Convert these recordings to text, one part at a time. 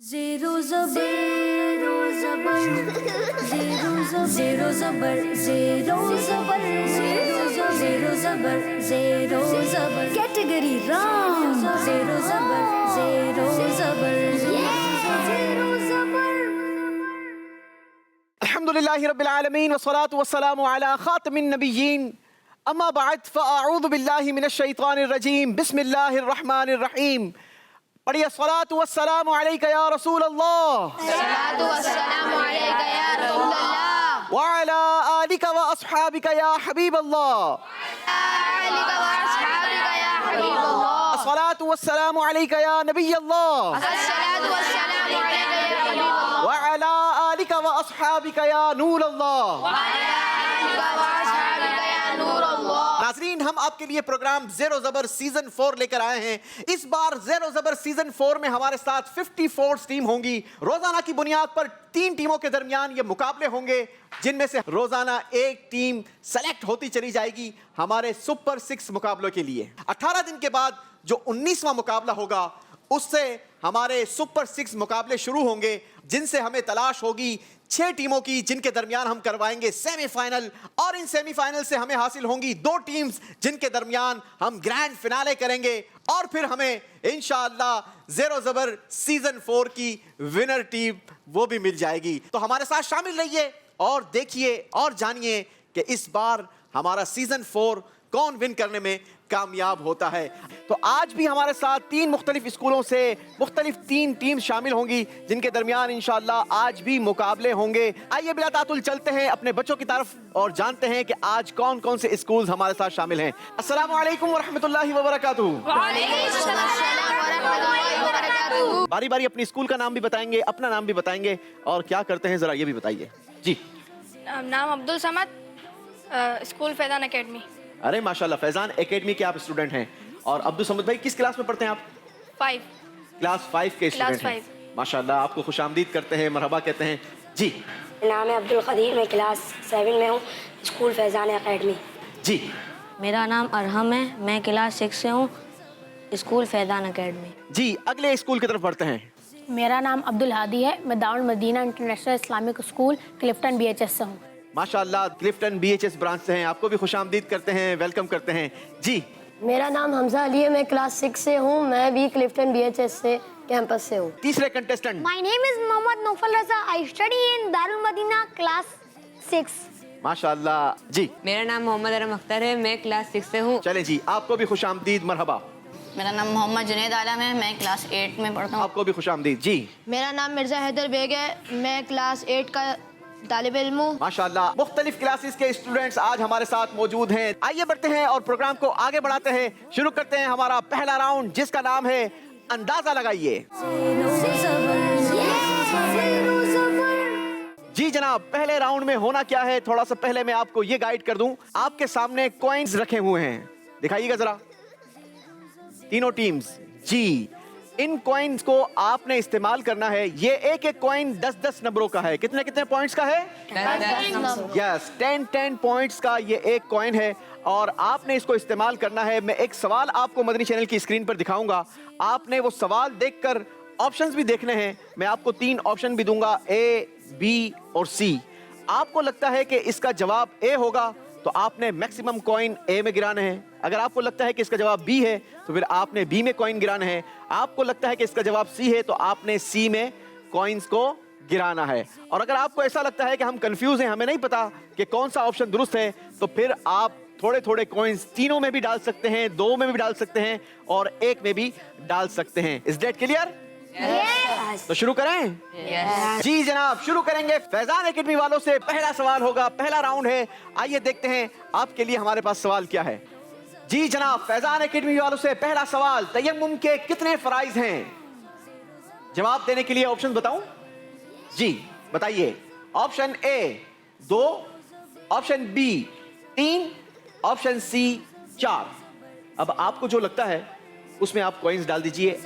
Zero zabar, zero zabar, zero zabar, zero zabar, zero zabar, zero zabar. Category wrong. Zero zabar, zero zabar, zero zabar. अल्हम्दुलिल्लाहि रब्बिल आलमीन वस्सलातु वस्सलामु अला खातिमिन नबिय्यीन अम्मा बाद फ़अऊज़ु बिल्लाहि मिनश शैतानिर रजीम बिस्मिल्लाहिर रहमानिर रहीम। पढ़िए सलातु वस्सलामु अलैका या रसूल अल्लाह सलातु वस्सलामु अलैका या रसूल अल्लाह व अला आलिका व अस्हाबिका या हबीब अल्लाह आलिका व अस्हाबिका या हबीब अल्लाह सलातु वस्सलामु अलैका या नबी अल्लाह अस्सलातु वस्सलामु अलैका या हबीब अल्लाह व अला आलिका व अस्हाबिका या नूर अल्लाह। आलिका व अस्हाबिका या नूर अल्लाह। नाज़रीन, हम आपके लिए प्रोग्राम ज़ेरो ज़बर सीजन 4 लेकर आए हैं। इस बार ज़ेरो ज़बर सीजन 4 में हमारे साथ 54 टीम होंगी। रोजाना की बुनियाद पर 3 टीमों के दरमियान ये मुकाबले होंगे, जिनमें से रोजाना एक टीम सेलेक्ट होती चली जाएगी हमारे सुपर 6 मुकाबलों के लिए। 18 दिन के बाद जो 19वां मुकाबला होगा, उससे हमारे सुपर 6 मुकाबले शुरू होंगे, जिनसे हमें तलाश होगी 6 टीमों की, जिनके दरमियान हम करवाएंगे सेमीफाइनल, और इन सेमीफाइनल से हमें हासिल होंगी 2 टीम्स, जिनके दरमियान हम ग्रैंड फिनाले करेंगे, और फिर हमें इंशाअल्लाह ज़ेरो ज़बर सीजन 4 की विनर टीम वो भी मिल जाएगी। तो हमारे साथ शामिल रहिए और देखिए और जानिए कि इस बार हमारा सीजन 4 कौन विन करने में कामयाब होता है। तो आज भी हमारे साथ 3 मुख्तलिफ स्कूलों से मुख्तलिफ 3 टीम शामिल होंगी, जिनके दरमियान इंशाअल्लाह आज भी मुकाबले होंगे। आइए बिला तातुल चलते हैं अपने बच्चों की तरफ और जानते हैं कि आज कौन कौन से स्कूल हमारे साथ शामिल हैं। अस्सलामु अलैकुम व रहमतुल्लाहि व बरकातुहू। बारी बारी अपनी स्कूल का नाम भी बताएंगे, अपना नाम भी बताएंगे, और क्या करते हैं जरा ये भी बताइए जी। नाम अब्दुल समद, स्कूल फैजान एकेडमी। अरे माशाल्लाह, फैजान एकेडमी के आप स्टूडेंट हैं। और अब्दुल समद भाई किस क्लास में पढ़ते हैं आप? 5 क्लास 5 के स्टूडेंट हैं। 5। माशाल्लाह, आपको खुशामदीद करते हैं, मरहबा कहते हैं जी। नाम है अब्दुल कदीर, मैं क्लास 7 में हूँ, स्कूल फैजान एकेडमी। जी, मेरा नाम अरहम है, मैं क्लास 6 से हूँ, स्कूल फैजान एकेडमी। जी अगले स्कूल की तरफ बढ़ते हैं। मेरा नाम अब्दुल हादी है, मैं Darul Madina international Islamic school Clifton BHS से हूँ। माशाल्लाह, क्लिफ्टन BHS ब्रांच से हैं, आपको भी खुशामदीद करते हैं, वेलकम करते हैं जी। मेरा नाम हमजा अली है, मैं क्लास 6 से हूँ, मैं भी क्लिफ्टन BHS से कैंपस से हूँ। तीसरे contestant. My name is Mohammad Naufal Raza, I study in Darul Madina class 6। माशाल्लाह जी। मेरा नाम मोहम्मद अरम अख्तर है, मैं क्लास 6 से हूँ। चलें जी, आपको भी खुशामदीद, मरहबा। मेरा नाम मोहम्मद जुनैद आलम है, मैं क्लास 8 में पढ़ता हूँ। आपको भी खुशामदीद जी। मेरा नाम मिर्जा हैदर बेग है, मैं क्लास 8 का तालिब इल्म हूँ। माशाल्लाह, मुख्तलिफ क्लासेस के स्टूडेंट्स आज हमारे साथ मौजूद हैं। आइए बढ़ते हैं और प्रोग्राम को आगे बढ़ाते हैं। शुरू करते हैं हमारा पहला राउंड, जिसका नाम है अंदाजा लगाइए। जी जनाब, पहले राउंड में होना क्या है, थोड़ा सा पहले मैं आपको ये गाइड कर दूं। आपके सामने कॉइन्स रखे हुए हैं, दिखाइएगा जरा, तीनों टीम्स जी। इन कॉइन्स को आपने इस्तेमाल करना है। ये एक एक कॉइन 10-10 नंबरों का है। कितने कितने पॉइंट्स का है? यस, 10 पॉइंट्स का ये एक कॉइन है, और आपने इसको इस्तेमाल करना है। मैं एक सवाल आपको मदनी चैनल की स्क्रीन पर दिखाऊंगा, आपने वो सवाल देखकर ऑप्शंस भी देखने हैं। मैं आपको 3 ऑप्शन भी दूंगा, A, B और C। आपको लगता है कि इसका जवाब A होगा तो आपने मैक्सिमम कॉइन A में गिराना है। अगर आपको लगता है कि इसका जवाब B है तो फिर आपने B में कॉइन गिराना है। आपको लगता है कि इसका जवाब C है तो आपने C में कॉइन्स को गिराना है। और अगर आपको ऐसा लगता है कि हम कंफ्यूज हैं, हमें नहीं पता कि कौन सा ऑप्शन दुरुस्त है, तो फिर आप थोड़े थोड़े कॉइन्स तीनों में भी डाल सकते हैं, 2 में भी डाल सकते हैं, और 1 में भी डाल सकते हैं। Is that clear? तो शुरू करें? जी जनाब, शुरू करेंगे। फैजान एकेडमी वालों से पहला सवाल होगा, पहला राउंड है। आइए देखते हैं आपके लिए हमारे पास सवाल क्या है। जी जनाब, फैजान एकेडमी वालों से पहला सवाल, तयम्मुम के कितने फराइज हैं? जवाब देने के लिए ऑप्शन बताऊं? जी बताइए। Option A 2, option B 3, option C 4। अब आपको जो लगता है उसमें आप कॉइन्स डाल दीजिए।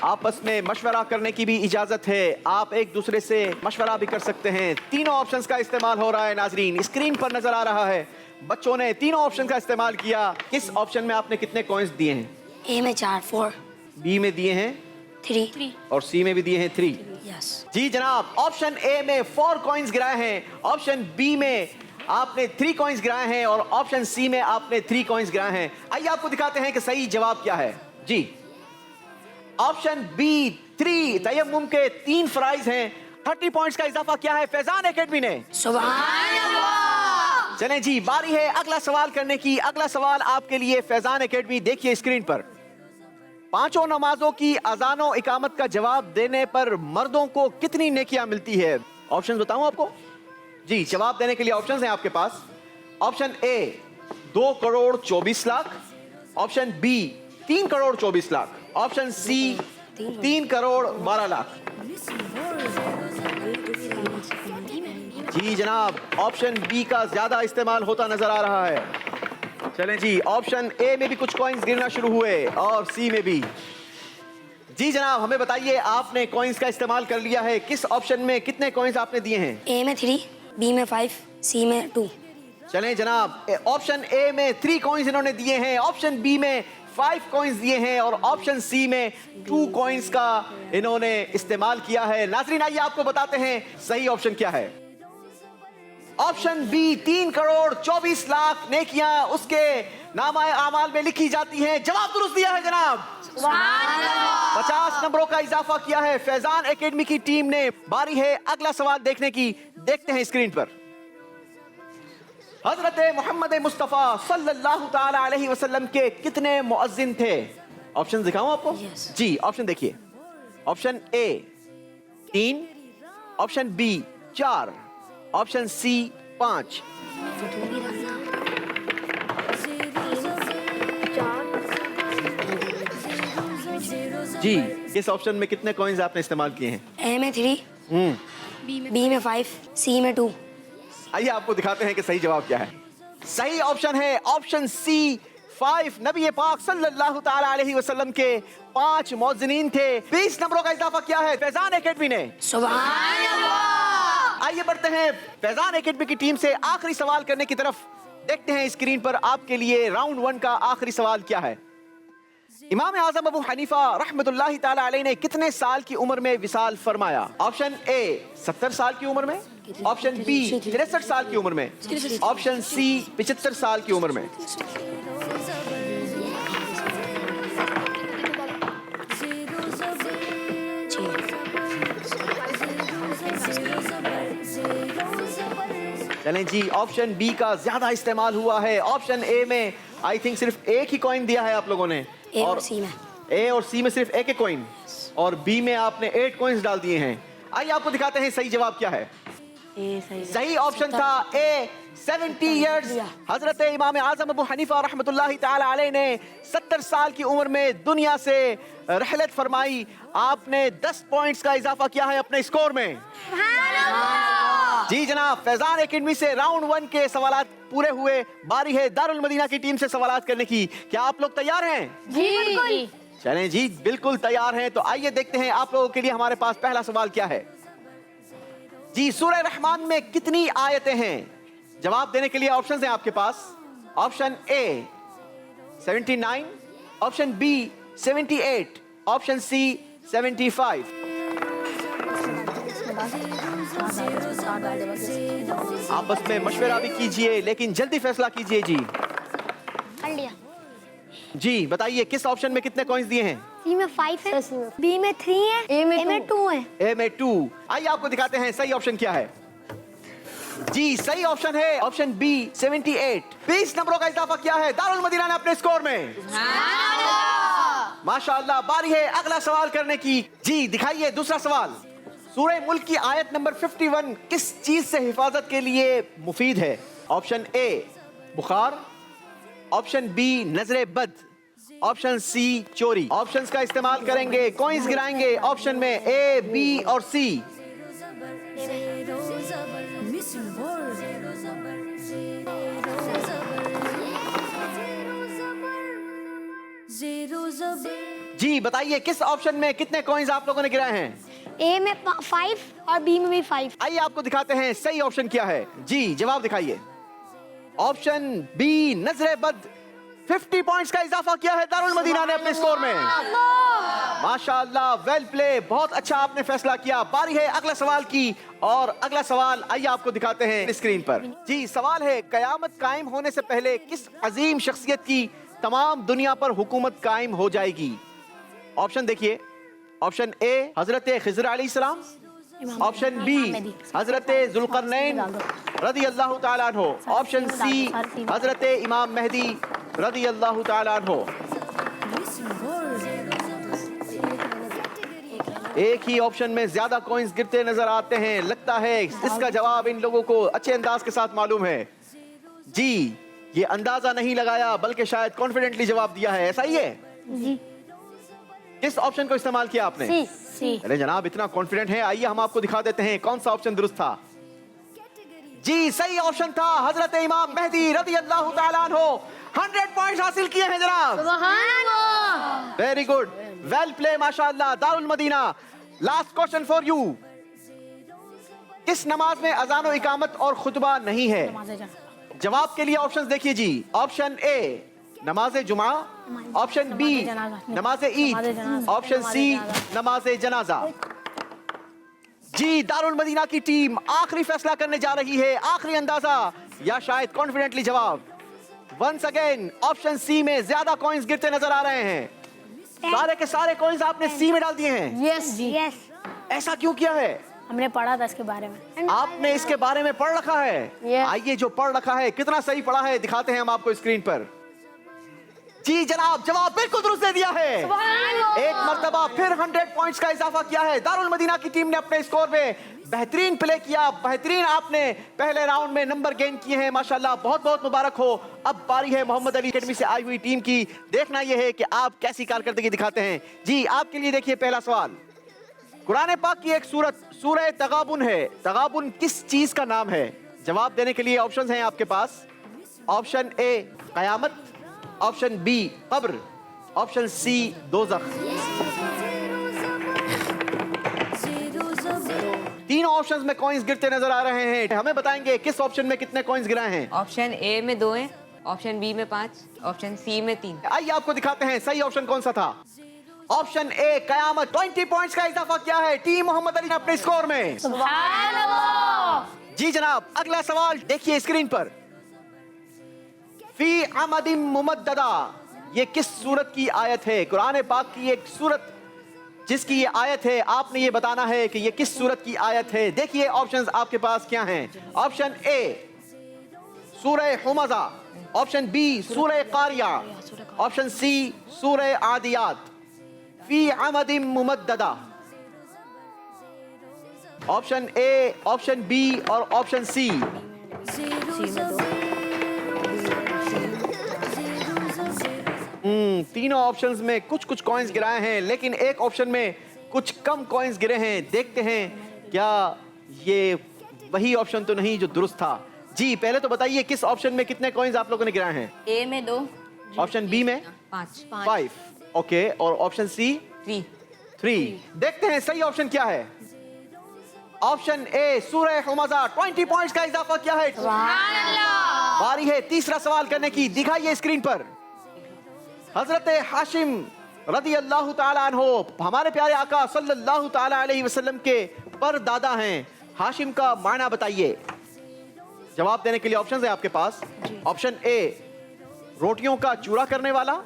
आपस में मशवरा करने की भी इजाजत है, आप एक दूसरे से मशवरा भी कर सकते हैं। तीनों ऑप्शंस का इस्तेमाल हो रहा है। नाजरीन, स्क्रीन पर नजर आ रहा है, बच्चों ने तीनों ऑप्शन का इस्तेमाल किया। किस ऑप्शन में आपने कितने कॉइन्स दिए हैं? A में 4, 4। B में दिए हैं 3 और सी में भी दिए हैं 3। यस जी जनाब, ऑप्शन ए में 4 कॉइंस गिराए हैं, ऑप्शन बी में आपने 3 कॉइंस गिराए हैं और ऑप्शन सी में आपने 3 कॉइंस गिराए हैं। आइए आपको दिखाते हैं कि सही जवाब क्या है। जी ऑप्शन बी 3 तयम्मुम के 3 फराइज हैं। 30 पॉइंट्स का इजाफा किया है फैजान एकेडमी ने। सुभान अल्लाह। चलें जी, बारी है अगला सवाल करने की। अगला सवाल आपके लिए फैजान एकेडमी, देखिए स्क्रीन पर। 5 नमाजों की अजान और इकामत का जवाब देने पर मर्दों को कितनी नेकियां मिलती है? ऑप्शन बताऊं आपको? जी, जवाब देने के लिए ऑप्शंस हैं आपके पास। Option A 2 crore 24 lakh, option B 3 crore 24 lakh, option C 3 crore 12 lakh. जी जनाब, ऑप्शन बी का ज्यादा इस्तेमाल होता नजर आ रहा है। चलें जी, ऑप्शन ए में भी कुछ कॉइन्स गिरना शुरू हुए और सी में भी। जी जनाब, हमें बताइए, आपने कॉइन्स का इस्तेमाल कर लिया है। किस ऑप्शन में कितने कॉइन्स आपने दिए हैं? ए में 3, बी में 5, सी में 2। चलें जनाब, ऑप्शन ए में 3 कॉइन्स इन्होंने दिए हैं, ऑप्शन बी में 5 कॉइन्स दिए हैं और ऑप्शन सी में 2 कॉइन्स का इन्होंने इस्तेमाल किया है। नाज़रीन, आइए आपको बताते हैं सही ऑप्शन क्या है। ऑप्शन बी 3 करोड़ 24 लाख नेकियां उसके नामाए आमाल में लिखी जाती हैं। जवाब दुरुस्त दिया है जनाब। 50 नंबरों का इजाफा किया है फैजान एकेडमी की टीम ने। बारी है अगला सवाल देखने की, देखते हैं स्क्रीन पर। हजरत मोहम्मद मुस्तफ़ा सल्लल्लाहु ताला अलैहि वसल्लम के कितने मुअज्जिन थे? ऑप्शन दिखाऊं आपको? जी, ऑप्शन देखिए। Option A 3, option B 4, option C 5। जी, इस ऑप्शन में कितने कॉइन्स आपने इस्तेमाल किए हैं? ए में 3, बी में 5, सी में 2। आइए आपको दिखाते हैं कि सही जवाब क्या है। सही ऑप्शन है ऑप्शन सी 5। नबी पाक सल्लल्लाहु ताला अलैहि वसल्लम के 5 मुअज्जिनीन थे। 20 नंबरों का इजाफा किया है फैजान एकेडमी ने। सुभान अल्लाह। आइए बढ़ते हैं फैजान एकेडमी की टीम से आखिरी सवाल करने की तरफ। देखते हैं स्क्रीन पर आपके लिए राउंड 1 का आखिरी सवाल क्या है। इमाम आजम अबू हनीफा रहमतुल्लाहि ताला अलैह ने कितने साल की उम्र में विसाल फरमाया? ऑप्शन ए 70 साल की उम्र में, ऑप्शन बी 63 साल की उम्र में, ऑप्शन सी 75 साल की उम्र में। चलें जी, ऑप्शन बी का ज्यादा इस्तेमाल हुआ है। ऑप्शन ए में आई थिंक सिर्फ एक ही कॉइन दिया है आप लोगों ने, ए और सी में। ए और सी में सिर्फ एक एक कॉइन और बी में आपने 8 कॉइन्स डाल दिए हैं। आइए आपको दिखाते हैं सही जवाब क्या है। सही ऑप्शन था ए 70 इयर्स। हजरत इमाम आजम अबू हनीफा रहमतुल्लाहि ताला अलैह ने 70 साल की उम्र में दुनिया से रहलत फरमाई। आपने 10 पॉइंट्स का इजाफा किया है अपने स्कोर में। जी जनाब, फैजान एकेडमी से राउंड 1 के सवालात पूरे हुए। बारी है दारुल मदीना की टीम से सवालात करने की। क्या आप लोग तैयार हैं? जी। चलें जी, बिल्कुल तैयार हैं। तो आइए देखते हैं आप लोगों के लिए हमारे पास पहला सवाल क्या है। जी, सूरह रहमान में कितनी आयतें हैं? जवाब देने के लिए ऑप्शंस हैं आपके पास। Option A 79, option B 78, option C 75। आपस में मशवरा भी कीजिए लेकिन जल्दी फैसला कीजिए। जी जी, बताइए किस ऑप्शन में कितने कॉइन्स दिए हैं? सी में 5 है, बी में 3 है, ए में 2 है। ए में 2। आइए आपको दिखाते हैं सही ऑप्शन क्या है। जी, सही ऑप्शन है ऑप्शन बी 78। 20 नंबरों का इजाफा किया है दारुल मदीना ने अपने स्कोर में। माशाअल्लाह। बारी है अगला सवाल करने की। जी दिखाइए दूसरा सवाल। सूरह मुल्क की आयत नंबर 51 किस चीज से हिफाजत के लिए मुफीद है? ऑप्शन ए बुखार, ऑप्शन बी नजरे बद, ऑप्शन सी चोरी। ऑप्शंस का इस्तेमाल करेंगे, कॉइंस गिराएंगे ऑप्शन में ए, बी और सी। जी बताइए किस ऑप्शन में कितने कॉइंस आप लोगों ने गिराए हैं? ए में 5 और बी में भी 5। आइए आपको दिखाते हैं सही ऑप्शन क्या है। जी जवाब दिखाइए। ऑप्शन बी नजरे बद। 50 पॉइंट्स का इजाफा किया है दारुल मदीना ने अपने स्कोर में। माशाअल्लाह, वेल प्ले, बहुत अच्छा आपने फैसला किया। बारी है अगला सवाल की, और अगला सवाल आइए आपको दिखाते हैं स्क्रीन पर। जी, सवाल है, कयामत कायम होने से पहले किस अजीम शख्सियत की तमाम दुनिया पर हुकूमत कायम हो जाएगी? ऑप्शन देखिए। ऑप्शन ए हजरत खिज़र अलैहिस्सलाम, ऑप्शन बी हजरत जुल्करनैन रदी अल्लाह ताला अन्हु, ऑप्शन सी हजरत इमाम मेहदी रदी अल्लाह ताला अन्हु। एक ही ऑप्शन में ज्यादा कॉइंस गिरते नजर आते हैं। लगता है इसका जवाब इन लोगों को अच्छे अंदाज के साथ मालूम है। जी, ये अंदाजा नहीं लगाया बल्कि शायद कॉन्फिडेंटली जवाब दिया है, ऐसा ही है? जी। किस ऑप्शन को इस्तेमाल किया आपने? सी। अरे जनाब, इतना कॉन्फिडेंट है, आइए हम आपको दिखा देते हैं कौन सा ऑप्शन दुरुस्त था। जी, सही ऑप्शन था हजरत इमाम मेहदी रदी अल्लाह ताला अन्हु। 100 पॉइंट्स हासिल किए हैं जनाब। वेरी गुड, वेल प्ले, माशाअल्लाह। Darul Madina, last question for you. किस नमाज में अजान और इकामत और खुतबा नहीं है? जवाब के लिए ऑप्शंस देखिए जी। ऑप्शन ए नमाज जुमा, ऑप्शन बी नमाज ईद, ऑप्शन सी नमाज जनाजा। जी, दारुल मदीना की टीम आखिरी फैसला करने जा रही है। आखिरी अंदाजा या शायद कॉन्फिडेंटली जवाब। वंस अगेन ऑप्शन सी में ज्यादा कॉइंस गिरते नजर आ रहे हैं। सारे के सारे कॉइंस आपने सी में डाल दिए हैं। यस जी। यस। ऐसा क्यों किया है? हमने पढ़ा था इसके बारे में। आपने इसके बारे में पढ़ रखा है? Yes. आइए, जो पढ़ रखा है कितना सही पढ़ा है दिखाते हैं हम आपको स्क्रीन पर। जी जनाब, जवाब बिल्कुल दुरुस्त दे दिया है। एक मर्तबा फिर 100 पॉइंट्स का इजाफा किया है। दारुल मदीना की टीम ने अपने स्कोर में बेहतरीन प्ले किया, बेहतरीन आपने पहले राउंड में नंबर गेन किए हैं, माशाल्लाह, बहुत बहुत मुबारक हो। अब बारी है मोहम्मद अली एकेडमी से आई हुई टीम की। देखना यह है कि आप कैसी कारकर्दगी दिखाते हैं। जी, आपके लिए देखिए पहला सवाल। कुरान पाक की एक सूरत सूरह तगाबुन है। तगाबुन किस चीज का नाम है? जवाब देने के लिए ऑप्शंस हैं आपके पास। ऑप्शन ए कयामत, ऑप्शन बी कब्र, ऑप्शन सी दोज़ख। तीनों ऑप्शंस में कॉइंस गिरते नजर आ रहे हैं। हमें बताएंगे किस ऑप्शन में कितने कॉइंस गिराए हैं। ऑप्शन ए में 2 है, ऑप्शन बी में 5, ऑप्शन सी में 3। आइए आपको दिखाते हैं सही ऑप्शन कौन सा था। Option A Qayamat. 20 पॉइंट्स का इजाफा किया है टीम मोहम्मद अली ने अपने स्कोर में। जी जनाब, अगला सवाल देखिए स्क्रीन पर। फी अमदिम मुमद्ददा, ये किस सूरत की आयत है? कुरान पाक की एक सूरत जिसकी ये आयत है, आपने ये बताना है कि ये किस सूरत की आयत है। देखिए ऑप्शंस आपके पास क्या हैं। ऑप्शन ए सूरह हुमज़ा, ऑप्शन बी सूरह कारिया, ऑप्शन सी सूरह आदियात। फी अमदिम मुमद्ददा, ऑप्शन ए, ऑप्शन बी और ऑप्शन सी। तीनों ऑप्शंस में कुछ कुछ कॉइंस गिराए हैं, लेकिन एक ऑप्शन में कुछ कम कॉइंस गिरे हैं। देखते हैं क्या ये वही ऑप्शन तो नहीं जो दुरुस्त था। जी, पहले तो बताइए किस ऑप्शन में कितने कॉइंस आप लोगों ने गिराए हैं। ए में 2, ऑप्शन बी में 5, ओके, और ऑप्शन सी 3। देखते हैं सही ऑप्शन क्या है। ऑप्शन ए सूरह हुमज़ा। 20 पॉइंट्स का इजाफा किया है। बारी है तीसरा सवाल करने की। दिखाइए स्क्रीन पर। हजरत हाशिम रदी अल्लाह ताला अन्हु हमारे प्यारे आका सल्लल्लाहु ताला अलैहि वसल्लम के परदादा हैं। हाशिम का मायना बताइए। जवाब देने के लिए ऑप्शन है आपके पास। ऑप्शन ए रोटियों का चूरा करने वाला,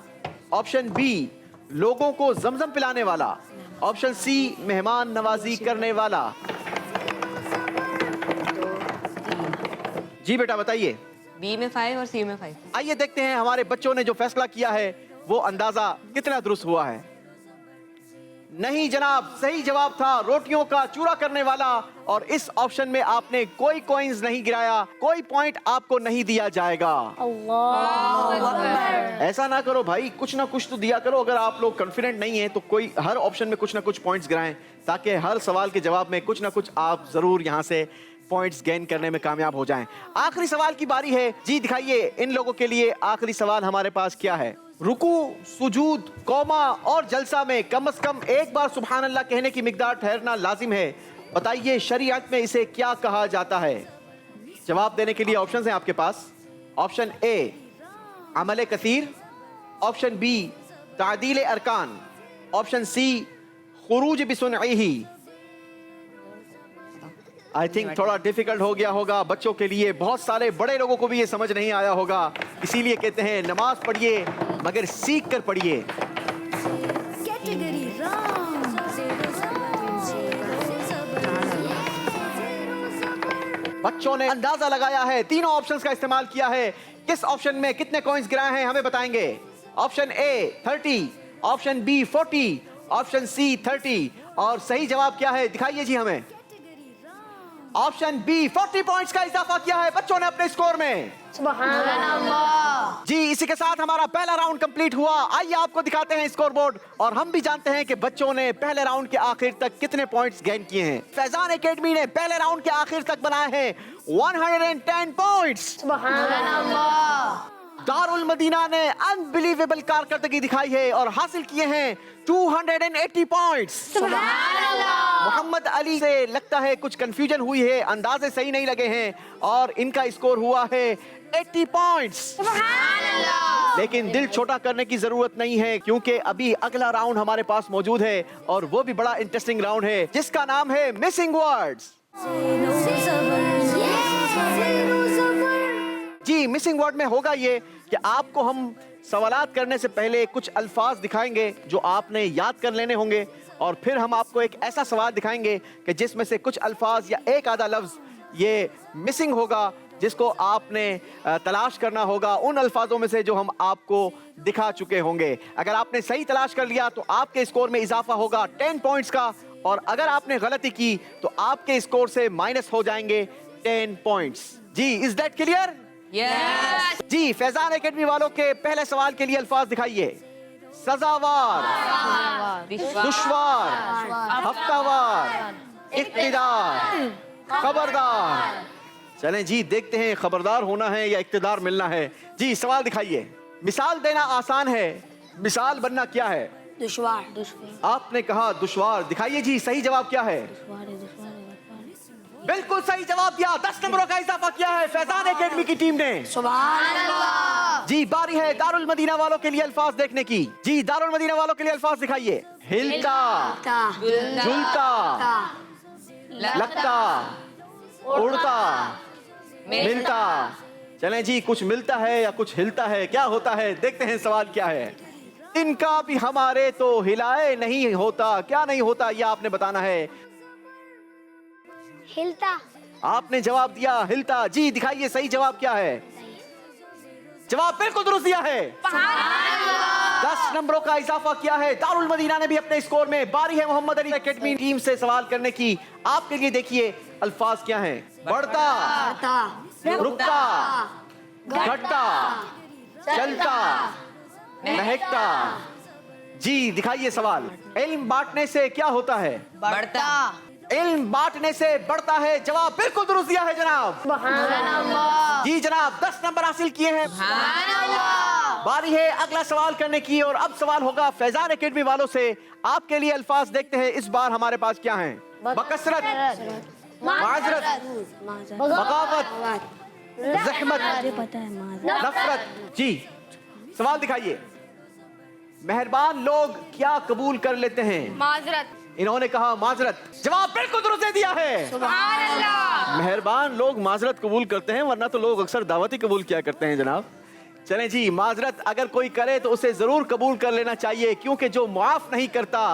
ऑप्शन बी लोगों को जमजम पिलाने वाला, ऑप्शन सी मेहमान नवाजी करने वाला। जी बेटा बताइए। बी में 5 और सी में 5। आइए देखते हैं हमारे बच्चों ने जो फैसला किया है वो अंदाजा कितना दुरुस्त हुआ है। नहीं जनाब, सही जवाब था रोटियों का चूरा करने वाला, और इस ऑप्शन में आपने कोई कॉइंस नहीं गिराया, कोई पॉइंट आपको नहीं दिया जाएगा। ऐसा ना करो भाई, कुछ ना कुछ तो दिया करो। अगर आप लोग कॉन्फिडेंट नहीं है तो कोई हर ऑप्शन में कुछ ना कुछ पॉइंट्स गिराएं, ताकि हर सवाल के जवाब में कुछ ना कुछ आप जरूर यहां से पॉइंट्स गेन करने में कामयाब हो जाएं। आखिरी सवाल की बारी है। जी दिखाइए इन लोगों के लिए आखिरी सवाल हमारे पास क्या है। रुकू, सुजूद, कौमा और जलसा में कम से कम एक बार सुभान अल्लाह कहने की मिकदार ठहरना लाजिम है। बताइए शरीयत में इसे क्या कहा जाता है। जवाब देने के लिए ऑप्शंस हैं आपके पास। ऑप्शन ए अमल कसीर, ऑप्शन बी तादील अरकान, ऑप्शन सी खुरूज बिसुनईही। आई थिंक थोड़ा डिफिकल्ट हो गया होगा बच्चों के लिए, बहुत सारे बड़े लोगों को भी ये समझ नहीं आया होगा, इसीलिए कहते हैं नमाज पढ़िए मगर सीख कर पढ़िए। बच्चों ने अंदाजा लगाया है, तीनों ऑप्शंस का इस्तेमाल किया है। किस ऑप्शन में कितने कॉइंस गिराए हैं हमें बताएंगे। Option A 30, option B 40, option C 30 और सही जवाब क्या है दिखाइए जी हमें। ऑप्शन बी 40 पॉइंट्स का इजाफा किया है बच्चों ने अपने स्कोर में। जी इसी के साथ हमारा पहला राउंड कंप्लीट हुआ। आइए आपको दिखाते हैं स्कोर बोर्ड और हम भी जानते हैं कि बच्चों ने पहले राउंड के आखिर तक कितने पॉइंट्स गेन किए हैं। फैजान एकेडमी ने पहले राउंड के आखिर तक बनाए हैं 110 पॉइंट्स। दारुल मदीना ने अनबिलीवेबल कारकर्दगी दिखाई है और हासिल किए हैं 280 पॉइंट्स। मोहम्मद अली से लगता है कुछ कंफ्यूजन हुई है, अंदाजे सही नहीं लगे हैं और इनका स्कोर हुआ है 80 पॉइंट्स। लेकिन दिल छोटा करने की जरूरत नहीं है क्योंकि अभी अगला राउंड हमारे पास मौजूद है और वो भी बड़ा इंटरेस्टिंग राउंड है जिसका नाम है मिसिंग वर्ड्स। जी मिसिंग वर्ड में होगा ये कि आपको हम सवालात करने से पहले कुछ अल्फाज दिखाएंगे जो आपने याद कर लेने होंगे और फिर हम आपको एक ऐसा सवाल दिखाएंगे कि जिसमें से कुछ अल्फाज या एक आधा लफ्ज ये मिसिंग होगा जिसको आपने तलाश करना होगा उन अल्फाजों में से जो हम आपको दिखा चुके होंगे। अगर आपने सही तलाश कर लिया तो आपके स्कोर में इजाफा होगा 10 पॉइंट्स का और अगर आपने गलती की तो आपके स्कोर से माइनस हो जाएंगे 10 पॉइंट्स। जी इज दैट क्लियर? Yes. जी फैजान एकेडमी वालों के पहले सवाल के लिए अल्फाज दिखाइए। सजावार, दुश्वार, हफ्तावार, इक्तिदार, खबरदार। चलें जी देखते हैं खबरदार होना है या इक्तिदार मिलना है। जी सवाल दिखाइए। मिसाल देना आसान है, मिसाल बनना क्या है? दुश्वार। आपने कहा दुश्वार, दिखाइए जी सही जवाब क्या है? बिल्कुल सही जवाब दिया, 10 नंबरों का इजाफा किया है फैजान एकेडमी की टीम ने। जी बारी है दारुल मदीना वालों के लिए अल्फाज देखने की। जी दारुल मदीना वालों के लिए अल्फाज दिखाइए। हिलता, झुलता, लगता, उड़ता, मिलता। चलें जी कुछ मिलता है या कुछ हिलता है, क्या होता है देखते हैं सवाल क्या है। इनका भी हमारे तो हिलाए नहीं होता, क्या नहीं होता ये आपने बताना है। हिलता। आपने जवाब दिया हिलता। जी दिखाइए सही जवाब क्या है। जवाब बिल्कुल दुरुस्त दिया है, 10 नंबरों का इजाफा किया है दारुल मदीना ने भी अपने स्कोर में। बारी है मोहम्मद अली एकेडमी टीम से सवाल करने की। आपके लिए देखिए अल्फाज क्या हैं। बढ़ता, रुकता, घटता, चलता, महकता। जी दिखाइए सवाल। इल्म बांटने से क्या होता है? बढ़ता। इल्म बांटने से बढ़ता है, जवाब बिल्कुल दुरुस्त दिया है जनाब। जी जनाब 10 नंबर हासिल किए हैं। बारी है अगला सवाल करने की और अब सवाल होगा फैजान एकेडमी वालों से। आपके लिए अल्फाज देखते हैं इस बार हमारे पास क्या हैं। बकसरत, माजरत, बगावत, ज़हमत, नफरत। जी सवाल दिखाइए। मेहरबान लोग क्या कबूल कर लेते हैं? माजरत। इन्होंने कहा माजरत, जवाब बिल्कुल दुरुस्त दे दिया है। मेहरबान लोग माजरत कबूल करते हैं वरना तो लोग अक्सर दावत ही कबूल किया करते हैं जनाब। चलें जी माजरत अगर कोई करे तो उसे जरूर कबूल कर लेना चाहिए क्योंकि जो मुआफ नहीं करता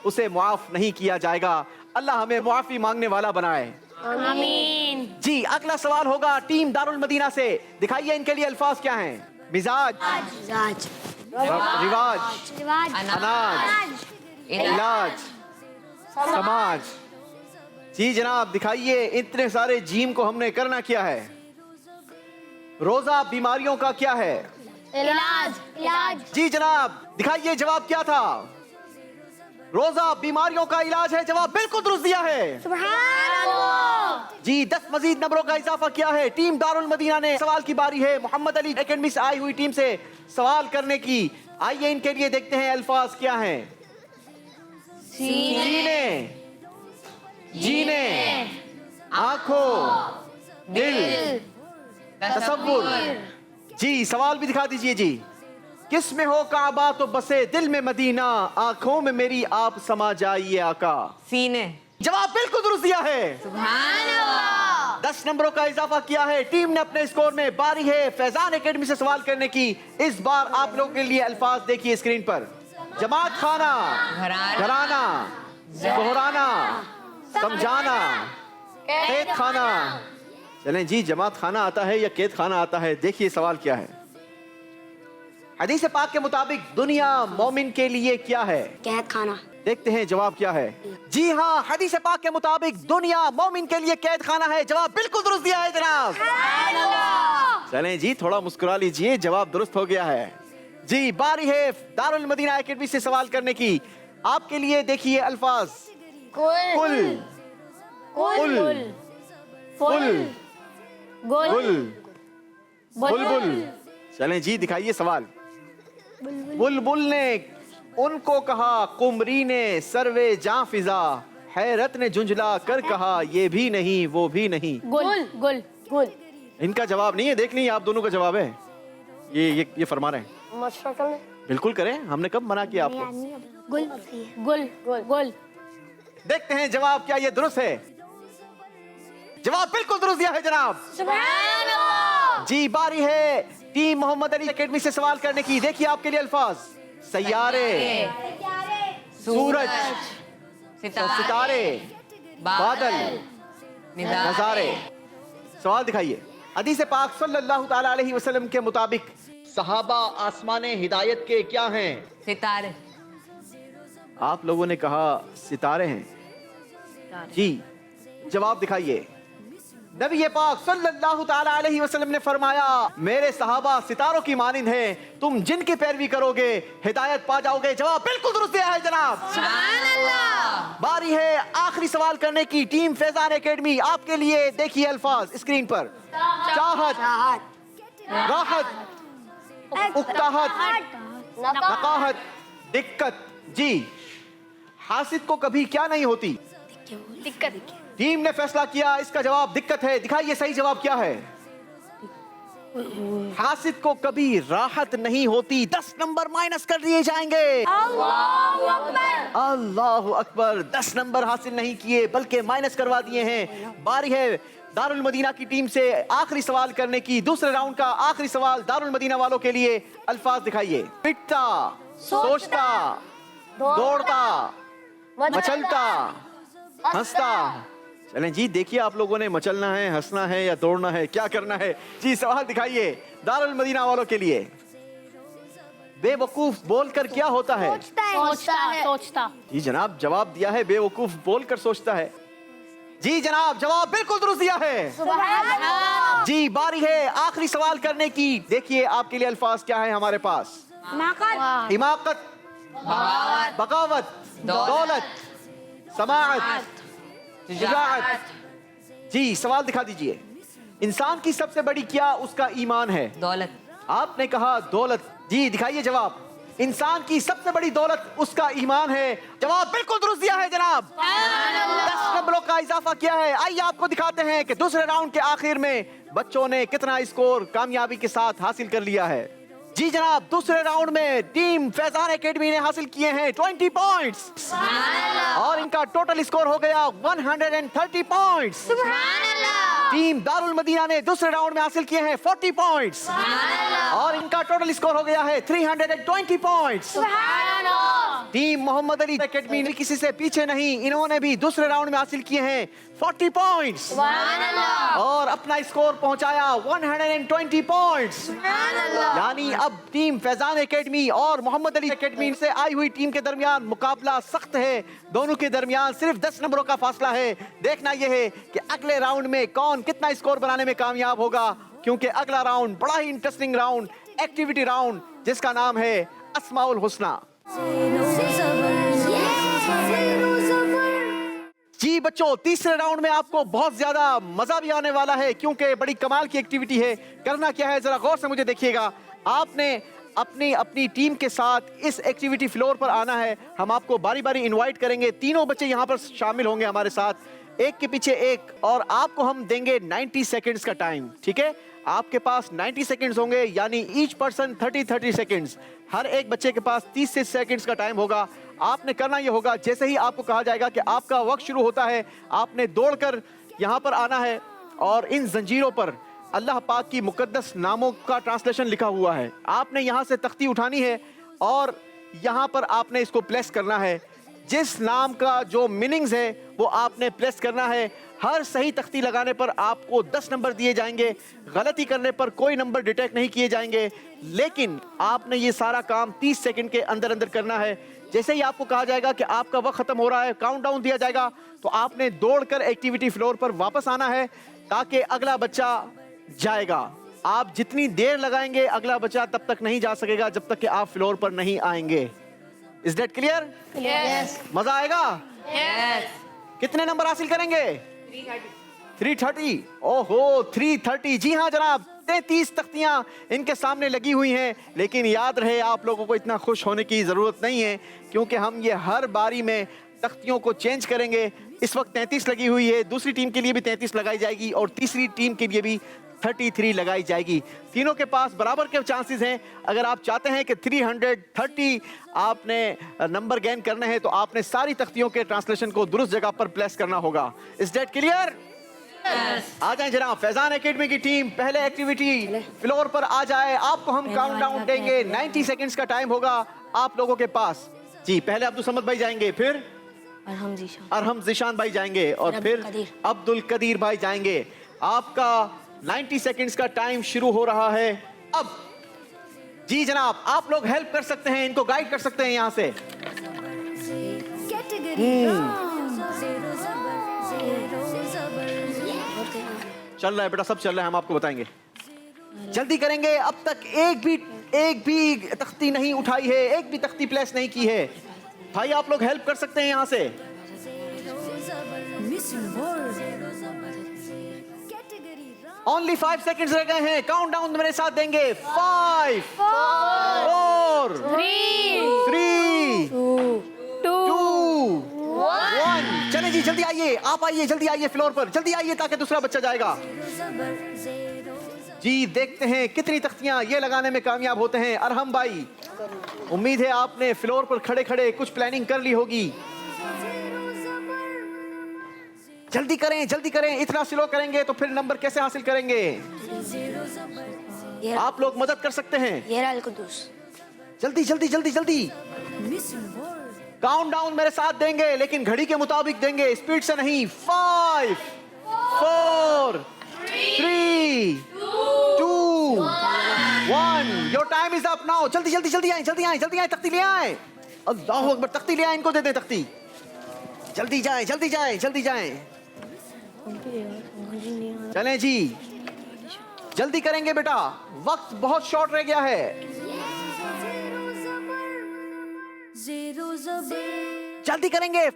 उसे मुआफ नहीं किया जाएगा। अल्लाह हमें मुआफी मांगने वाला बनाए, आमीन। जी अगला सवाल होगा टीम दारुल मदीना से। दिखाइए इनके लिए अल्फाज क्या हैं। मिजाज, रिवाज, अनाज, इलाज, समाज। जी जनाब दिखाइए इतने सारे जीम को हमने करना क्या है। रोजा बीमारियों का क्या है? इलाज। जी जनाब दिखाइए जवाब क्या था। रोजा बीमारियों का इलाज है, जवाब बिल्कुल दुरुस्त दिया है। जी 10 मजीद नंबरों का इजाफा किया है टीम दारुल मदीना ने। सवाल की बारी है मोहम्मद अली एकेडमी से आई हुई टीम से सवाल करने की। आइए इनके लिए देखते हैं अल्फाज क्या हैं। सीने, जीने, आंखों, दिल, तसव्वुर। जी सवाल भी दिखा दीजिए जी। किस में हो काबा तो बसे दिल में मदीना, आंखों में मेरी आप समा जाइए आका। सीने। जवाब बिल्कुल दुरुस्त दिया है। 10 नंबरों का इजाफा किया है टीम ने अपने स्कोर में। बारी है फैजान एकेडमी से सवाल करने की। इस बार आप लोगों के लिए अल्फाज देखिए स्क्रीन पर। जमात खाना, घराना, कोहराना, समझाना, कैद खाना। चलें जी, जमात खाना आता है या कैद खाना आता है? देखिए सवाल क्या है। हदीस पाक के मुताबिक दुनिया मोमिन के लिए क्या है? कैद खाना। देखते हैं जवाब क्या है। जी हाँ, हदीस पाक के मुताबिक दुनिया मोमिन के लिए कैद खाना है। जवाब बिल्कुल दुरुस्त दिया है जनाब। चलें जी, थोड़ा मुस्कुरा लीजिए, जवाब दुरुस्त हो गया है। जी, बारी है दारुल मदीना एकेडमी से सवाल करने की। आपके लिए देखिए अल्फाज। कुल, कुल, कुल, गुल, बुलबुल। चलें जी, दिखाइए सवाल। बुलबुल ने उनको कहा, कुमरी ने सर्वे जां फिजा, हैरत ने झुंझला कर कहा, ये भी नहीं वो भी नहीं। गुल गुल गुल। इनका जवाब नहीं है, देख लीजिए आप दोनों का जवाब है। ये फरमा रहे हैं। मशफ़क़ा करना। बिल्कुल करें, हमने कब मना किया आपको? गुल गुल गुल। देखते हैं जवाब क्या ये दुरुस्त है। जवाब बिल्कुल दुरुस्त दिया है जनाब। जी, बारी है टीम मोहम्मद अली एकेडमी से सवाल करने की। देखिए आपके लिए अल्फाज। सैयारे, सूरज, सितारे, बादल, नजारे। सवाल दिखाइए। हदीस पाक सल्लल्लाहु ताला अलैहि वसल्लम के मुताबिक सहाबा आसमाने हिदायत के क्या हैं? सितारे। आप लोगों ने कहा सितारे हैं। जी, जवाब दिखाइए। नबी पाक सल्लल्लाहु ताला अलैहि वसल्लम ने फरमाया, मेरे सहाबा सितारों की मानिंद हैं, तुम जिनकी पैरवी करोगे हिदायत पा जाओगे। जवाब बिल्कुल दुरुस्त दिया है जनाब। सुभान अल्लाह। बारी है आखिरी सवाल करने की। टीम फैजान एकेडमी, आपके लिए देखिए अल्फाज स्क्रीन पर। चाहत, राहत, उकताहत, नकाहत, दिक्कत। जी, हासिद को कभी क्या नहीं होती? दिक्कत। टीम ने फैसला किया इसका जवाब दिक्कत है। दिखाइए सही जवाब क्या है। हासिद को कभी राहत नहीं होती। 10 नंबर माइनस कर दिए जाएंगे। अल्लाहु अकबर। 10 नंबर हासिल नहीं किए बल्कि माइनस करवा दिए हैं। बारी है दारुल मदीना की टीम से आखिरी सवाल करने की। दूसरे राउंड का आखिरी सवाल दारुल मदीना वालों के लिए। अल्फाज दिखाइए। पिटता, सोचता, दौड़ता, मचलता, हंसता। चलें जी, देखिए आप लोगों ने मचलना है, हंसना है या दौड़ना है, क्या करना है? जी, सवाल दिखाइए दारुल मदीना वालों के लिए। बेवकूफ बोलकर क्या होता है? सोचता। जी जनाब, जवाब दिया है बेवकूफ बोलकर सोचता है। जी जनाब, जवाब बिल्कुल दुरुस्त दिया है। जी, बारी है आखिरी सवाल करने की। देखिए आपके लिए अल्फाज क्या है हमारे पास। हिमाकत, बगावत, दौलत, समाअत, शुजाअत। जी, सवाल दिखा दीजिए। इंसान की सबसे बड़ी क्या उसका ईमान है? दौलत। आपने कहा दौलत। जी, दिखाइए जवाब। इंसान की सबसे बड़ी दौलत उसका ईमान है। जवाब बिल्कुल दुरुस्त दिया है जनाब। 10 नंबरों का इजाफा किया है। आइए आपको दिखाते हैं कि दूसरे राउंड के आखिर में बच्चों ने कितना स्कोर कामयाबी के साथ हासिल कर लिया है। जी जनाब, दूसरे राउंड में टीम फैजान एकेडमी ने हासिल किए हैं 20 पॉइंट्स और इनका टोटल स्कोर हो गया 130 पॉइंट्स। टीम दारुल मदीना ने दूसरे राउंड में हासिल किए हैं 40 पॉइंट्स और इनका टोटल स्कोर हो गया है 320 points. Team Mohammad Ali academy ने किसी से पीछे नहीं, इन्होंने भी दूसरे राउंड में हासिल किए हैं 40 पॉइंट्स और अपना स्कोर पहुंचाया 120 पॉइंट्स। यानी अब टीम फैजान एकेडमी और मोहम्मद अली एकेडमी से आई हुई टीम के दरमियान मुकाबला सख्त है। दोनों के दरमियान सिर्फ 10 नंबरों का फासला है। देखना यह है कि अगले राउंड में कौन कितना स्कोर बनाने में कामयाब होगा, क्योंकि अगला राउंड बड़ा ही इंटरेस्टिंग राउंड, एक्टिविटी राउंड, जिसका नाम है अस्माउल हुस्ना। जी बच्चों, तीसरे राउंड में आपको बहुत ज्यादा मजा भी आने वाला है क्योंकि बड़ी कमाल की एक्टिविटी है। करना क्या है, जरा गौर से मुझे देखिएगा। आपने अपनी अपनी टीम के साथ इस एक्टिविटी फ्लोर पर आना है। हम आपको बारी बारी इनवाइट करेंगे। तीनों बच्चे यहाँ पर शामिल होंगे हमारे साथ, एक के पीछे एक, और आपको हम देंगे 90 सेकंड्स का टाइम। ठीक है, आपके पास 90 सेकंड्स होंगे, यानी ईच पर्सन 30 सेकंड्स। हर एक बच्चे के पास 30 सेकंड्स का टाइम होगा। आपने करना ये होगा, जैसे ही आपको कहा जाएगा कि आपका वक्त शुरू होता है, आपने दौड़कर यहाँ पर आना है और इन जंजीरों पर अल्लाह पाक की मुकद्दस नामों का ट्रांसलेशन लिखा हुआ है। आपने यहाँ से तख्ती उठानी है और यहाँ पर आपने इसको प्लेस करना है। जिस नाम का जो मीनिंग्स है वो आपने प्लेस करना है। हर सही तख्ती लगाने पर आपको 10 नंबर दिए जाएंगे, गलती करने पर कोई नंबर डिटेक्ट नहीं किए जाएंगे। लेकिन आपने ये सारा काम 30 सेकंड के अंदर अंदर करना है। जैसे ही आपको कहा जाएगा कि आपका वक्त खत्म हो रहा है, काउंटडाउन दिया जाएगा, तो आपने दौड़कर एक्टिविटी फ्लोर पर वापस आना है ताकि अगला बच्चा जाएगा। आप जितनी देर लगाएंगे अगला बच्चा तब तक नहीं जा सकेगा जब तक कि आप फ्लोर पर नहीं आएंगे। Is that clear? यस। मजा आएगा? यस। कितने नंबर हासिल करेंगे? 330। ओहो 330। जी हाँ जनाब, 33 तख्तियां इनके सामने लगी हुई हैं। लेकिन याद रहे, आप लोगों को इतना खुश होने की जरूरत नहीं है, क्योंकि हम ये हर बारी में तख्तियों को चेंज करेंगे। इस वक्त 33 लगी हुई है, दूसरी टीम के लिए भी 33 लगाई जाएगी और तीसरी टीम के लिए भी 33 लगाई जाएगी। तीनों के पास बराबर के चांसेस हैं। अगर आप चाहते हैं कि 330 आपने नंबर गेन करने हैं, तो आपने सारी तख्तियों के ट्रांसलेशन को दुरुस्त जगह पर प्लेस करना होगा। Is that clear? आ जाए जनाब, फैजान एकेडमी की टीम पहले एक्टिविटी फ्लोर पर आ जाए। आपको हम काउंटडाउन देंगे, 90 सेकंड्स का टाइम होगा आप लोगों के पास। जी, पहले अब्दुल समद भाई जाएंगे, फिर अरहम ज़ीशान भाई जाएंगे और फिर अब्दुल कदीर भाई जाएंगे। आपका 90 सेकंड्स का टाइम शुरू हो रहा है अब। जी जनाब, आप लोग हेल्प कर सकते हैं, इनको गाइड कर सकते हैं यहाँ से। चल रहा है बेटा, सब चल रहा है, हम आपको बताएंगे। जल्दी करेंगे, अब तक एक भी तख्ती नहीं उठाई है, एक भी तख्ती प्लेस नहीं की है। भाई आप लोग हेल्प कर सकते हैं यहाँ से। ओनली 5 सेकंड्स रह गए हैं। काउंटडाउन मेरे साथ देंगे। 5 4 3 2 1। चले जी, जल्दी आइए, आप आइए, जल्दी आइए फ्लोर पर, जल्दी आइए ताकि दूसरा बच्चा जाएगा। जी देखते हैं कितनी तख्तियां ये लगाने में कामयाब होते हैं। अरहम भाई, उम्मीद है आपने फ्लोर पर खड़े खड़े कुछ प्लानिंग कर ली होगी। जल्दी करें, जल्दी करें, इतना स्लो करेंगे तो फिर नंबर कैसे हासिल करेंगे? आप लोग मदद कर सकते हैं। जल्दी जल्दी जल्दी जल्दी। काउंटडाउन मेरे साथ देंगे, लेकिन घड़ी के मुताबिक देंगे, स्पीड से नहीं। 5 4 3 2 1। Your time is up now. जल्दी जल्दी जल्दी आए, जल्दी आए, जल्दी आए, तख्ती ले आए। अल्लाहू अकबर, तख्ती ले आए, इनको दे दे तख्ती। जल्दी जाएं, जल्दी जाएं, जल्दी जाएं। चलें जी, जल्दी करेंगे बेटा, वक्त बहुत शॉर्ट रह गया है। जल्दी करेंगे।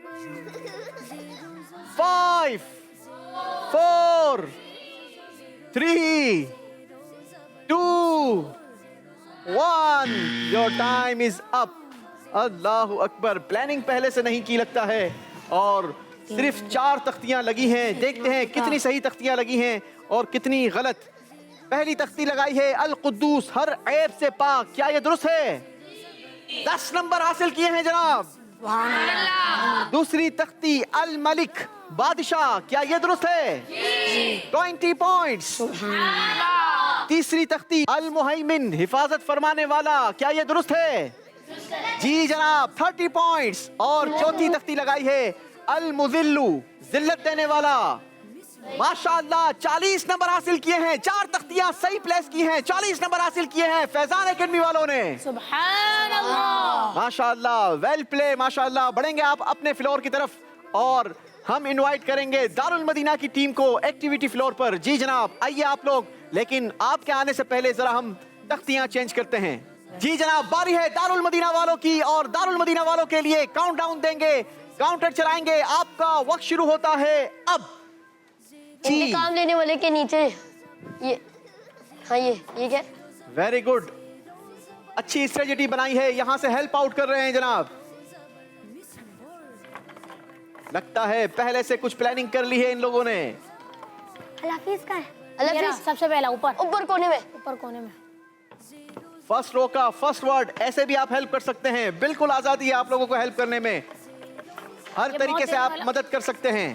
5 4 3 2 1। Your time is up. Allahu Akbar, planning पहले से नहीं की लगता है और सिर्फ 4 तख्तियां लगी हैं। देखते हैं कितनी सही तख्तियां लगी हैं और कितनी गलत। पहली तख्ती लगाई है अल कुद्दूस, हर ऐब से पाक। क्या ये दुरुस्त है? 10 नंबर हासिल किए हैं जनाब। दूसरी तख्ती अल मलिक, बादशाह। क्या ये दुरुस्त है? 20 पॉइंट्स। तीसरी तख्ती अल मुहैमिन, हिफाजत फरमाने वाला। क्या ये दुरुस्त है? जी जनाब, 30 पॉइंट्स। और चौथी तख्ती लगाई है अल मुजिल्लू, जिल्लत देने वाला। माशाअल्लाह, 40 नंबर हासिल किए हैं। 4 तख्तियां सही प्लेस की हैं, 40 नंबर हासिल किए हैं फैजान एकेडमी वालों ने। सुभान अल्लाह, माशाअल्लाह, वेल प्ले, माशाअल्लाह। बढ़ेंगे आप अपने फ्लोर की तरफ और हम इनवाइट करेंगे दारुल मदीना की टीम को एक्टिविटी फ्लोर पर। जी जनाब, आइए आप लोग, लेकिन आपके आने से पहले जरा हम तख्तियां चेंज करते हैं। जी जनाब, बारी है दारुल मदीना वालों की और दारुल मदीना वालों के लिए काउंटडाउन देंगे, काउंटर चलाएंगे। आपका वक्त शुरू होता है अब। इंतकाम लेने वाले के नीचे ये, हाँ ये क्या? वेरी गुड, अच्छी स्ट्रेटजी बनाई है, यहाँ से हेल्प आउट कर रहे हैं जनाब। लगता है पहले से कुछ प्लानिंग कर ली है इन लोगों ने। हलाफिज का है। अलग मेरा से सबसे पहला ऊपर ऊपर कोने में। ऊपर कोने में। फर्स्ट रो का फर्स्ट वर्ड, ऐसे भी आप हेल्प कर सकते हैं, बिल्कुल आजादी है आप लोगों को हेल्प करने में, हर ये तरीके बहुत से आप वाला- मदद कर सकते हैं।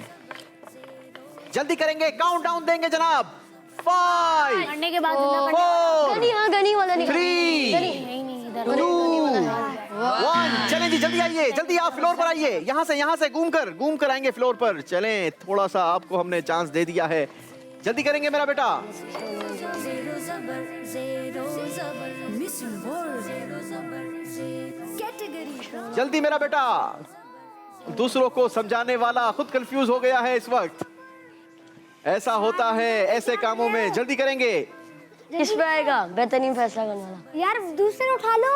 जल्दी करेंगे, काउंट डाउन देंगे जनाब। 5 पढ़ने के बाद जिंदा करने 4 गनी, हाँ गनी वाला निकाल। 3 नहीं नहीं इधर 2 1। चलें जी, जल्दी आइए, जल्दी आप फ्लोर पर आइए, यहाँ से घूम कर आएंगे फ्लोर पर। चलें, थोड़ा सा आपको हमने चांस दे दिया है, जल्दी करेंगे मेरा बेटा। जल्दी मेरा बेटा, दूसरों को समझाने वाला खुद कंफ्यूज हो गया है इस वक्त। ऐसा होता है ऐसे कामों में। जल्दी करेंगे। किस पे आएगा बेहतरीन फैसला करने वाला? यार दूसरे उठा लो,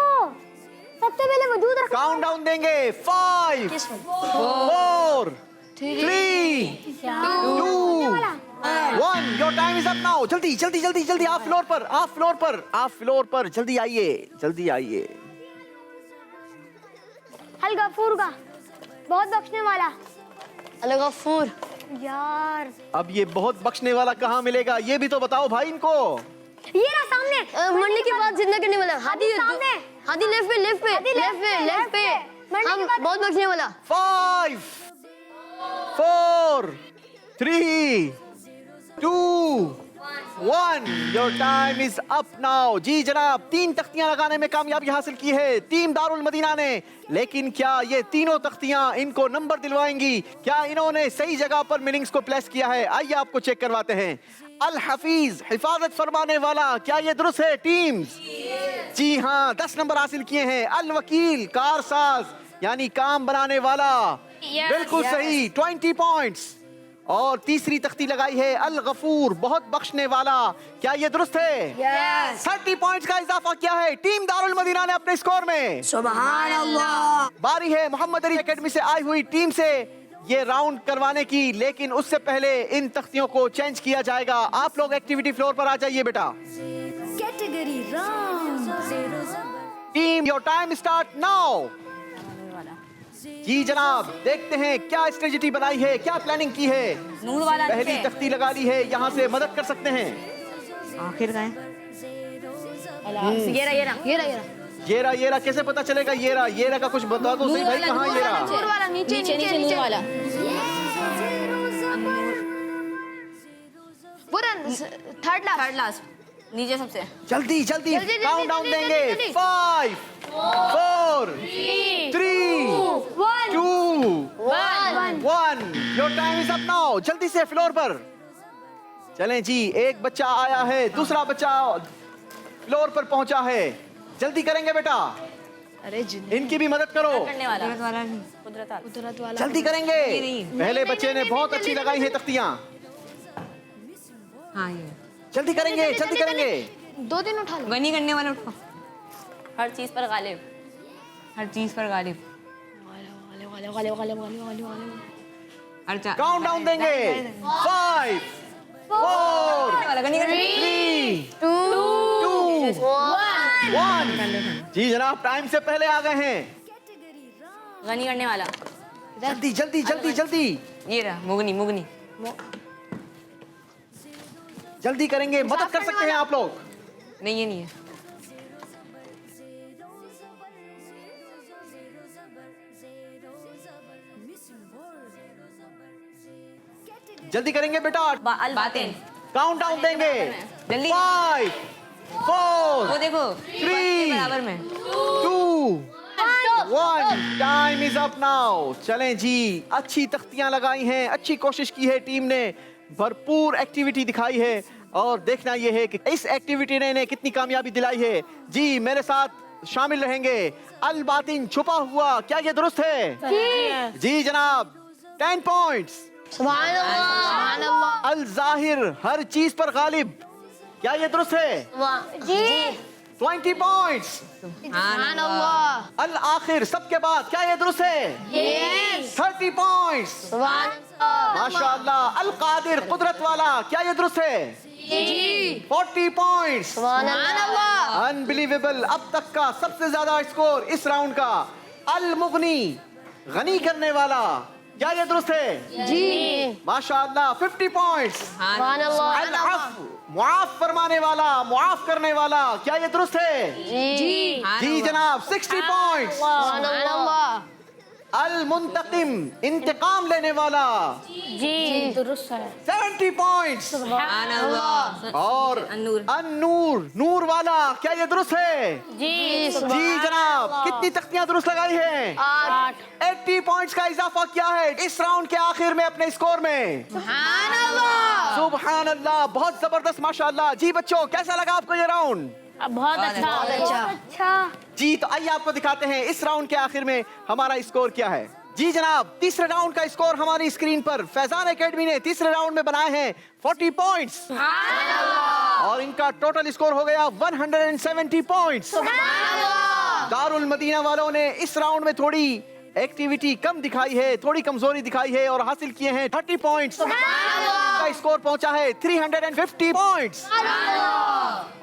सबसे पहले वजूद रखो। काउंट डाउन देंगे। 5 4 3 2 1। Your time is up now. जल्दी जल्दी जल्दी जल्दी, आप फ्लोर पर, आप फ्लोर पर, आप फ्लोर पर, जल्दी आइए, जल्दी आइए। अल गफूर का, बहुत बख्शने वाला। अल गफूर। यार अब ये बहुत बख्शने वाला कहाँ मिलेगा, ये भी तो बताओ भाई इनको। ये रहा सामने। मरने के बाद जिंदा करने वाला। हादी सामने। हादी लेफ्ट पे, लेफ्ट पे, लेफ्ट पे, लेफ्ट पे। मरने के बाद बहुत बख्शने वाला। 5 4 3 2 1। Your time is up now. जी जनाब, 3 तख्तियां लगाने में कामयाबी हासिल की है टीम दारुल मदीना ने, लेकिन क्या ये तीनों तख्तियां इनको नंबर दिलवाएंगी? क्या इन्होंने सही जगह पर मीनिंग्स को प्लेस किया है? आइए आपको चेक करवाते हैं। अल हफीज, हिफाजत फरमाने वाला, क्या ये दुरुस्त है टीम्स? जी हाँ, 10 नंबर हासिल किए हैं। अल वकील, कारसाज यानी काम बनाने वाला, बिल्कुल सही, 20 पॉइंट्स। और तीसरी तख्ती लगाई है अल गफूर, बहुत बख्शने वाला, क्या ये दुरुस्त है? 30 पॉइंट्स का इजाफा किया है टीम दारुल मदीना ने अपने स्कोर में। सुभान अल्लाह। बारी है मोहम्मद अली एकेडमी से आई हुई टीम से ये राउंड करवाने की, लेकिन उससे पहले इन तख्तियों को चेंज किया जाएगा। आप लोग एक्टिविटी फ्लोर पर आ जाइए बेटा। Category round. Team, your time start now. जी जनाब, देखते हैं क्या स्ट्रेटजी बनाई है, क्या प्लानिंग की है। नूर वाला पहली नीचे। तख्ती लगा ली है, यहाँ से मदद कर सकते हैं। आखिर का है। ये रहा कैसे पता चलेगा? ये रहा का कुछ बता दो सही भाई, कहाँ ये रहा? नूर वाला नीचे नीचे नूर वाला। पूरा थर्ड लास्ट नीचे सबसे। जल्दी जल्दी जल्दी, काउंट डाउन जल्दी, देंगे। जल्दी, जल्दी। 5 4 3 2 1। Your time is up now. जल्दी से फ्लोर पर चलें जी। एक बच्चा आया है, दूसरा बच्चा फ्लोर पर पहुंचा है। जल्दी करेंगे बेटा, अरे इनकी भी मदद करो। करने वाला कुदरत वाला नहीं। कुदरत वाला। जल्दी करेंगे। पहले बच्चे ने बहुत अच्छी लगाई है तख्तियां। हाँ ये जल्दी करेंगे, जल्दी करेंगे। 2-3 उठा लो। गनी करने वाला उठो। हर चीज पर गालिब। हर चीज पर गालिब। हर चा काउंट डाउन देंगे। 5 4 वाला गनी करने 3 2 1। जी जनाब, टाइम से पहले आ गए हैं। गनी करने वाला। जल्दी जल्दी जल्दी जल्दी ये रहा मुगनी मुगनी। जल्दी करेंगे, मदद कर सकते हैं आप लोग। नहीं ये नहीं है। जल्दी करेंगे बेटा, बातें काउंट डाउन देंगे। जल्दी। 5 4 वो देखो 3 बराबर में। 2 1। Time is up now. चलें जी, अच्छी तख्तियां लगाई हैं, अच्छी कोशिश की है टीम ने, भरपूर एक्टिविटी दिखाई है, और देखना यह है कि इस एक्टिविटी ने इन्हें कितनी कामयाबी दिलाई है। जी मेरे साथ शामिल रहेंगे। अल बातिन, छुपा हुआ, क्या ये दुरुस्त है? जी जनाब, 10 पॉइंट्स। सुभान अल्लाह। अल जाहिर, हर चीज पर गालिब, क्या ये दुरुस्त है? जी। 20 पॉइंट्स। सुभान अल्लाह। अल आखिर, सबके बाद, क्या ये दुरुस्त है? 30 पॉइंट्स। सुभान अल्लाह। माशाअल्लाह। अल कादिर, कुदरत वाला, क्या ये दुरुस्त है? 40 पॉइंट्स। सुभान अल्लाह। अनबिलीवेबल, अब तक का सबसे ज्यादा स्कोर इस राउंड का। अल मुगनी, गनी करने वाला, क्या ये दुरुस्त है? जी। माशाअल्लाह 50 पॉइंट्स। सुभान अल्लाह। अल-अफ़्व, मुआफ फरमाने वाला, मुआफ करने वाला, क्या ये दुरुस्त है? जी। जी जनाब 60 पॉइंट्स। सुभान अल्लाह। अल-मुंतकिम, इंतकाम लेने वाला, जी दुरुस्त है। 70 पॉइंट्स। सुभान अल्लाह। और अन-नूर, नूर वाला, क्या ये दुरुस्त है? जी जी जनाब, कितनी तख्तियां दुरुस्त लगाई हैं? 80 पॉइंट्स का इजाफा किया है इस राउंड के आखिर में अपने स्कोर में। सुभान अल्लाह, बहुत जबरदस्त माशाअल्लाह। जी बच्चों, कैसा लगा आपको ये राउंड? बहुत अच्छा। अच्छा। जी तो आइए आपको दिखाते हैं इस राउंड के आखिर में हमारा स्कोर क्या है। जी जनाब, तीसरे राउंड का स्कोर हमारी स्क्रीन पर फैजान एकेडमी ने तीसरे राउंड में बनाए हैं 40 पॉइंट्स और इनका टोटल स्कोर हो गया 170 पॉइंट्स। दारुल मदीना वालों ने इस राउंड में थोड़ी एक्टिविटी कम दिखाई है, थोड़ी कमजोरी दिखाई है और हासिल किए हैं 30 पॉइंट्स। का स्कोर पहुंचा है 350 पॉइंट्स।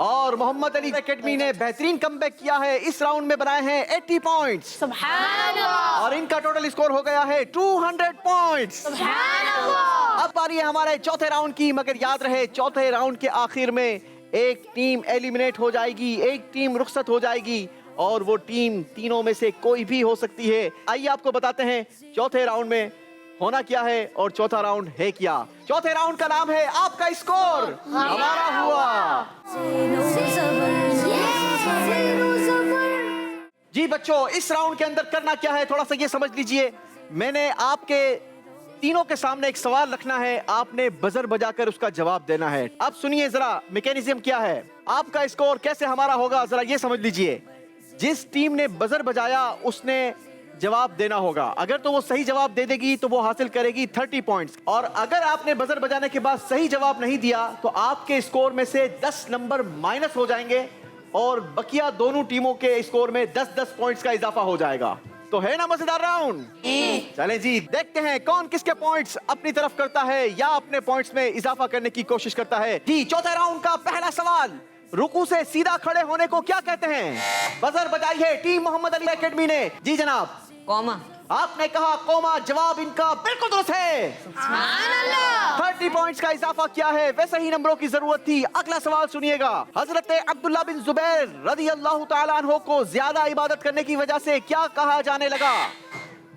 और मोहम्मद अली एकेडमी ने बेहतरीन कमबैक किया है, इस राउंड में बनाए हैं 80 पॉइंट्स और इनका टोटल स्कोर हो गया है 200 पॉइंट्स। अब बारी है हमारे चौथे राउंड की, मगर याद रहे चौथे राउंड के आखिर में एक टीम एलिमिनेट हो जाएगी, एक टीम रुखसत हो जाएगी और वो टीम तीनों में से कोई भी हो सकती है। आइए आपको बताते हैं चौथे राउंड में होना क्या है और चौथा राउंड है क्या। चौथे राउंड का नाम है आपका स्कोर हमारा हुआ। जी बच्चों, इस राउंड के अंदर करना क्या है थोड़ा सा ये समझ लीजिए। मैंने आपके तीनों के सामने एक सवाल रखना है, आपने बजर बजाकर उसका जवाब देना है। अब सुनिए जरा मैकेनिज्म क्या है, आपका स्कोर कैसे हमारा होगा जरा ये समझ लीजिए। जिस टीम ने बजर बजाया उसने जवाब देना होगा, अगर तो वो सही जवाब दे देगी तो वो हासिल करेगी 30 पॉइंट्स और अगर आपने बजर बजाने के बाद सही जवाब नहीं दिया तो आपके स्कोर में से 10 नंबर माइनस हो जाएंगे और बकिया दोनों टीमों के स्कोर में 10-10 पॉइंट्स का इजाफा हो जाएगा। तो है ना मजेदार राउंड? चलें जी, देखते हैं कौन किसके पॉइंट्स अपनी तरफ करता है या अपने पॉइंट्स में इजाफा करने की कोशिश करता है। जी चौथे राउंड का पहला सवाल, रुकू से सीधा खड़े होने को क्या कहते हैं? बजर बजाई है टीम मोहम्मद अली एकेडमी ने। जी जनाब। कौमा। आपने कहा कौमा, जवाब इनका बिल्कुल दुरुस्त है। 30 पॉइंट्स का इजाफा किया है, वैसे ही नंबरों की जरूरत थी। अगला सवाल सुनिएगा, हजरत अब्दुल्ला बिन जुबैर रज़ी अल्लाह तआला अन्हु को ज्यादा इबादत करने की वजह से क्या कहा जाने लगा?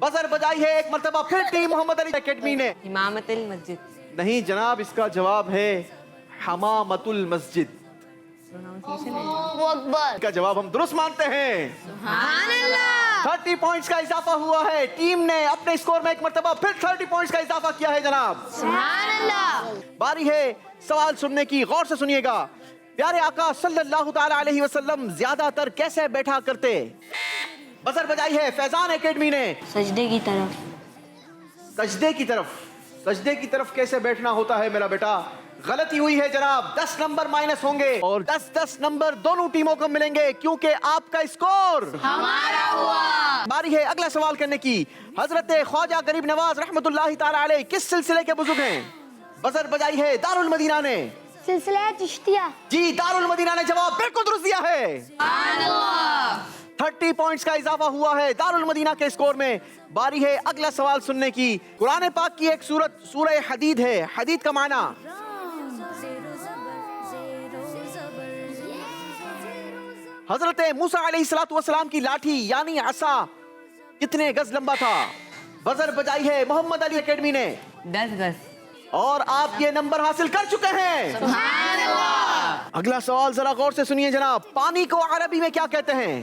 बजर बजाई है एक मर्तबा फिर टीम मोहम्मद अली एकेडमी ने। इमामतुल मस्जिद। नहीं जनाब, इसका जवाब है हमामतुल मस्जिद। का जवाब हम दुरुस्त मानते हैं। 30 पॉइंट्स का इजाफा हुआ है, टीम ने अपने स्कोर में एक मर्तबा फिर 30 पॉइंट्स का इजाफा किया है जनाब। बारी है सवाल सुनने की, गौर से सुनिएगा। प्यारे आका सल्लल्लाहु ताला अलैहि वसल्लम ज्यादातर कैसे बैठा करते? बजर बजाई है फैजान एकेडमी ने। सजदे की तरफ। सजदे की तरफ। सजदे की तरफ कैसे बैठना होता है मेरा बेटा? गलती हुई है जनाब, 10 नंबर माइनस होंगे और 10-10 नंबर दोनों टीमों को मिलेंगे क्योंकि आपका स्कोर हमारा हुआ। बारी है अगला सवाल करने की। हजरत ख्वाजा गरीब नवाज रहमतुल्लाहि ताला अलैह किस सिलसिले के बुजुर्ग हैं? बजर बजाई है दारुल मदीना ने। सिलसिला चिश्तिया। जी दारुल मदीना ने जवाब बिल्कुल दुरुस्त दिया है। 30 पॉइंट्स का इजाफा हुआ है दारुल मदीना के स्कोर में। बारी है अगला सवाल सुनने की। कुरान पाक की एक सूरत सूरह हदीद है, हदीद का माना? हजरत मूसा अलैहिस्सलातु वस्सलाम की लाठी यानी असा कितने गज लंबा था? बजर बजाई है मोहम्मद अली एकेडमी ने। 10 गज। और आप ये नंबर हासिल कर चुके हैं। अगला सवाल जरा गौर से सुनिए जनाब, पानी को अरबी में क्या कहते हैं?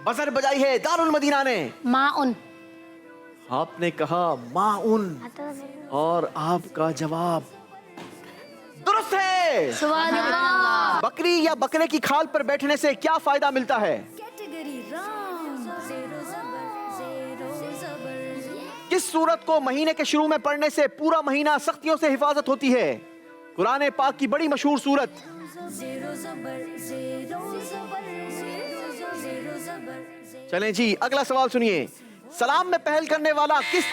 बजर बजाई है दारुल मदीना ने। माउन। आपने कहा माउन और आपका जवाब दुरुस्त है। सुभान अल्लाह। बकरी या बकरे की खाल पर बैठने से क्या फायदा मिलता है? किस सूरत को महीने के शुरू में पढ़ने से पूरा महीना सख्तियों से हिफाजत होती है? कुरान पाक की बड़ी मशहूर सूरत। चलें जी अगला सवाल सुनिए। सलाम में पहल करने वाला किस?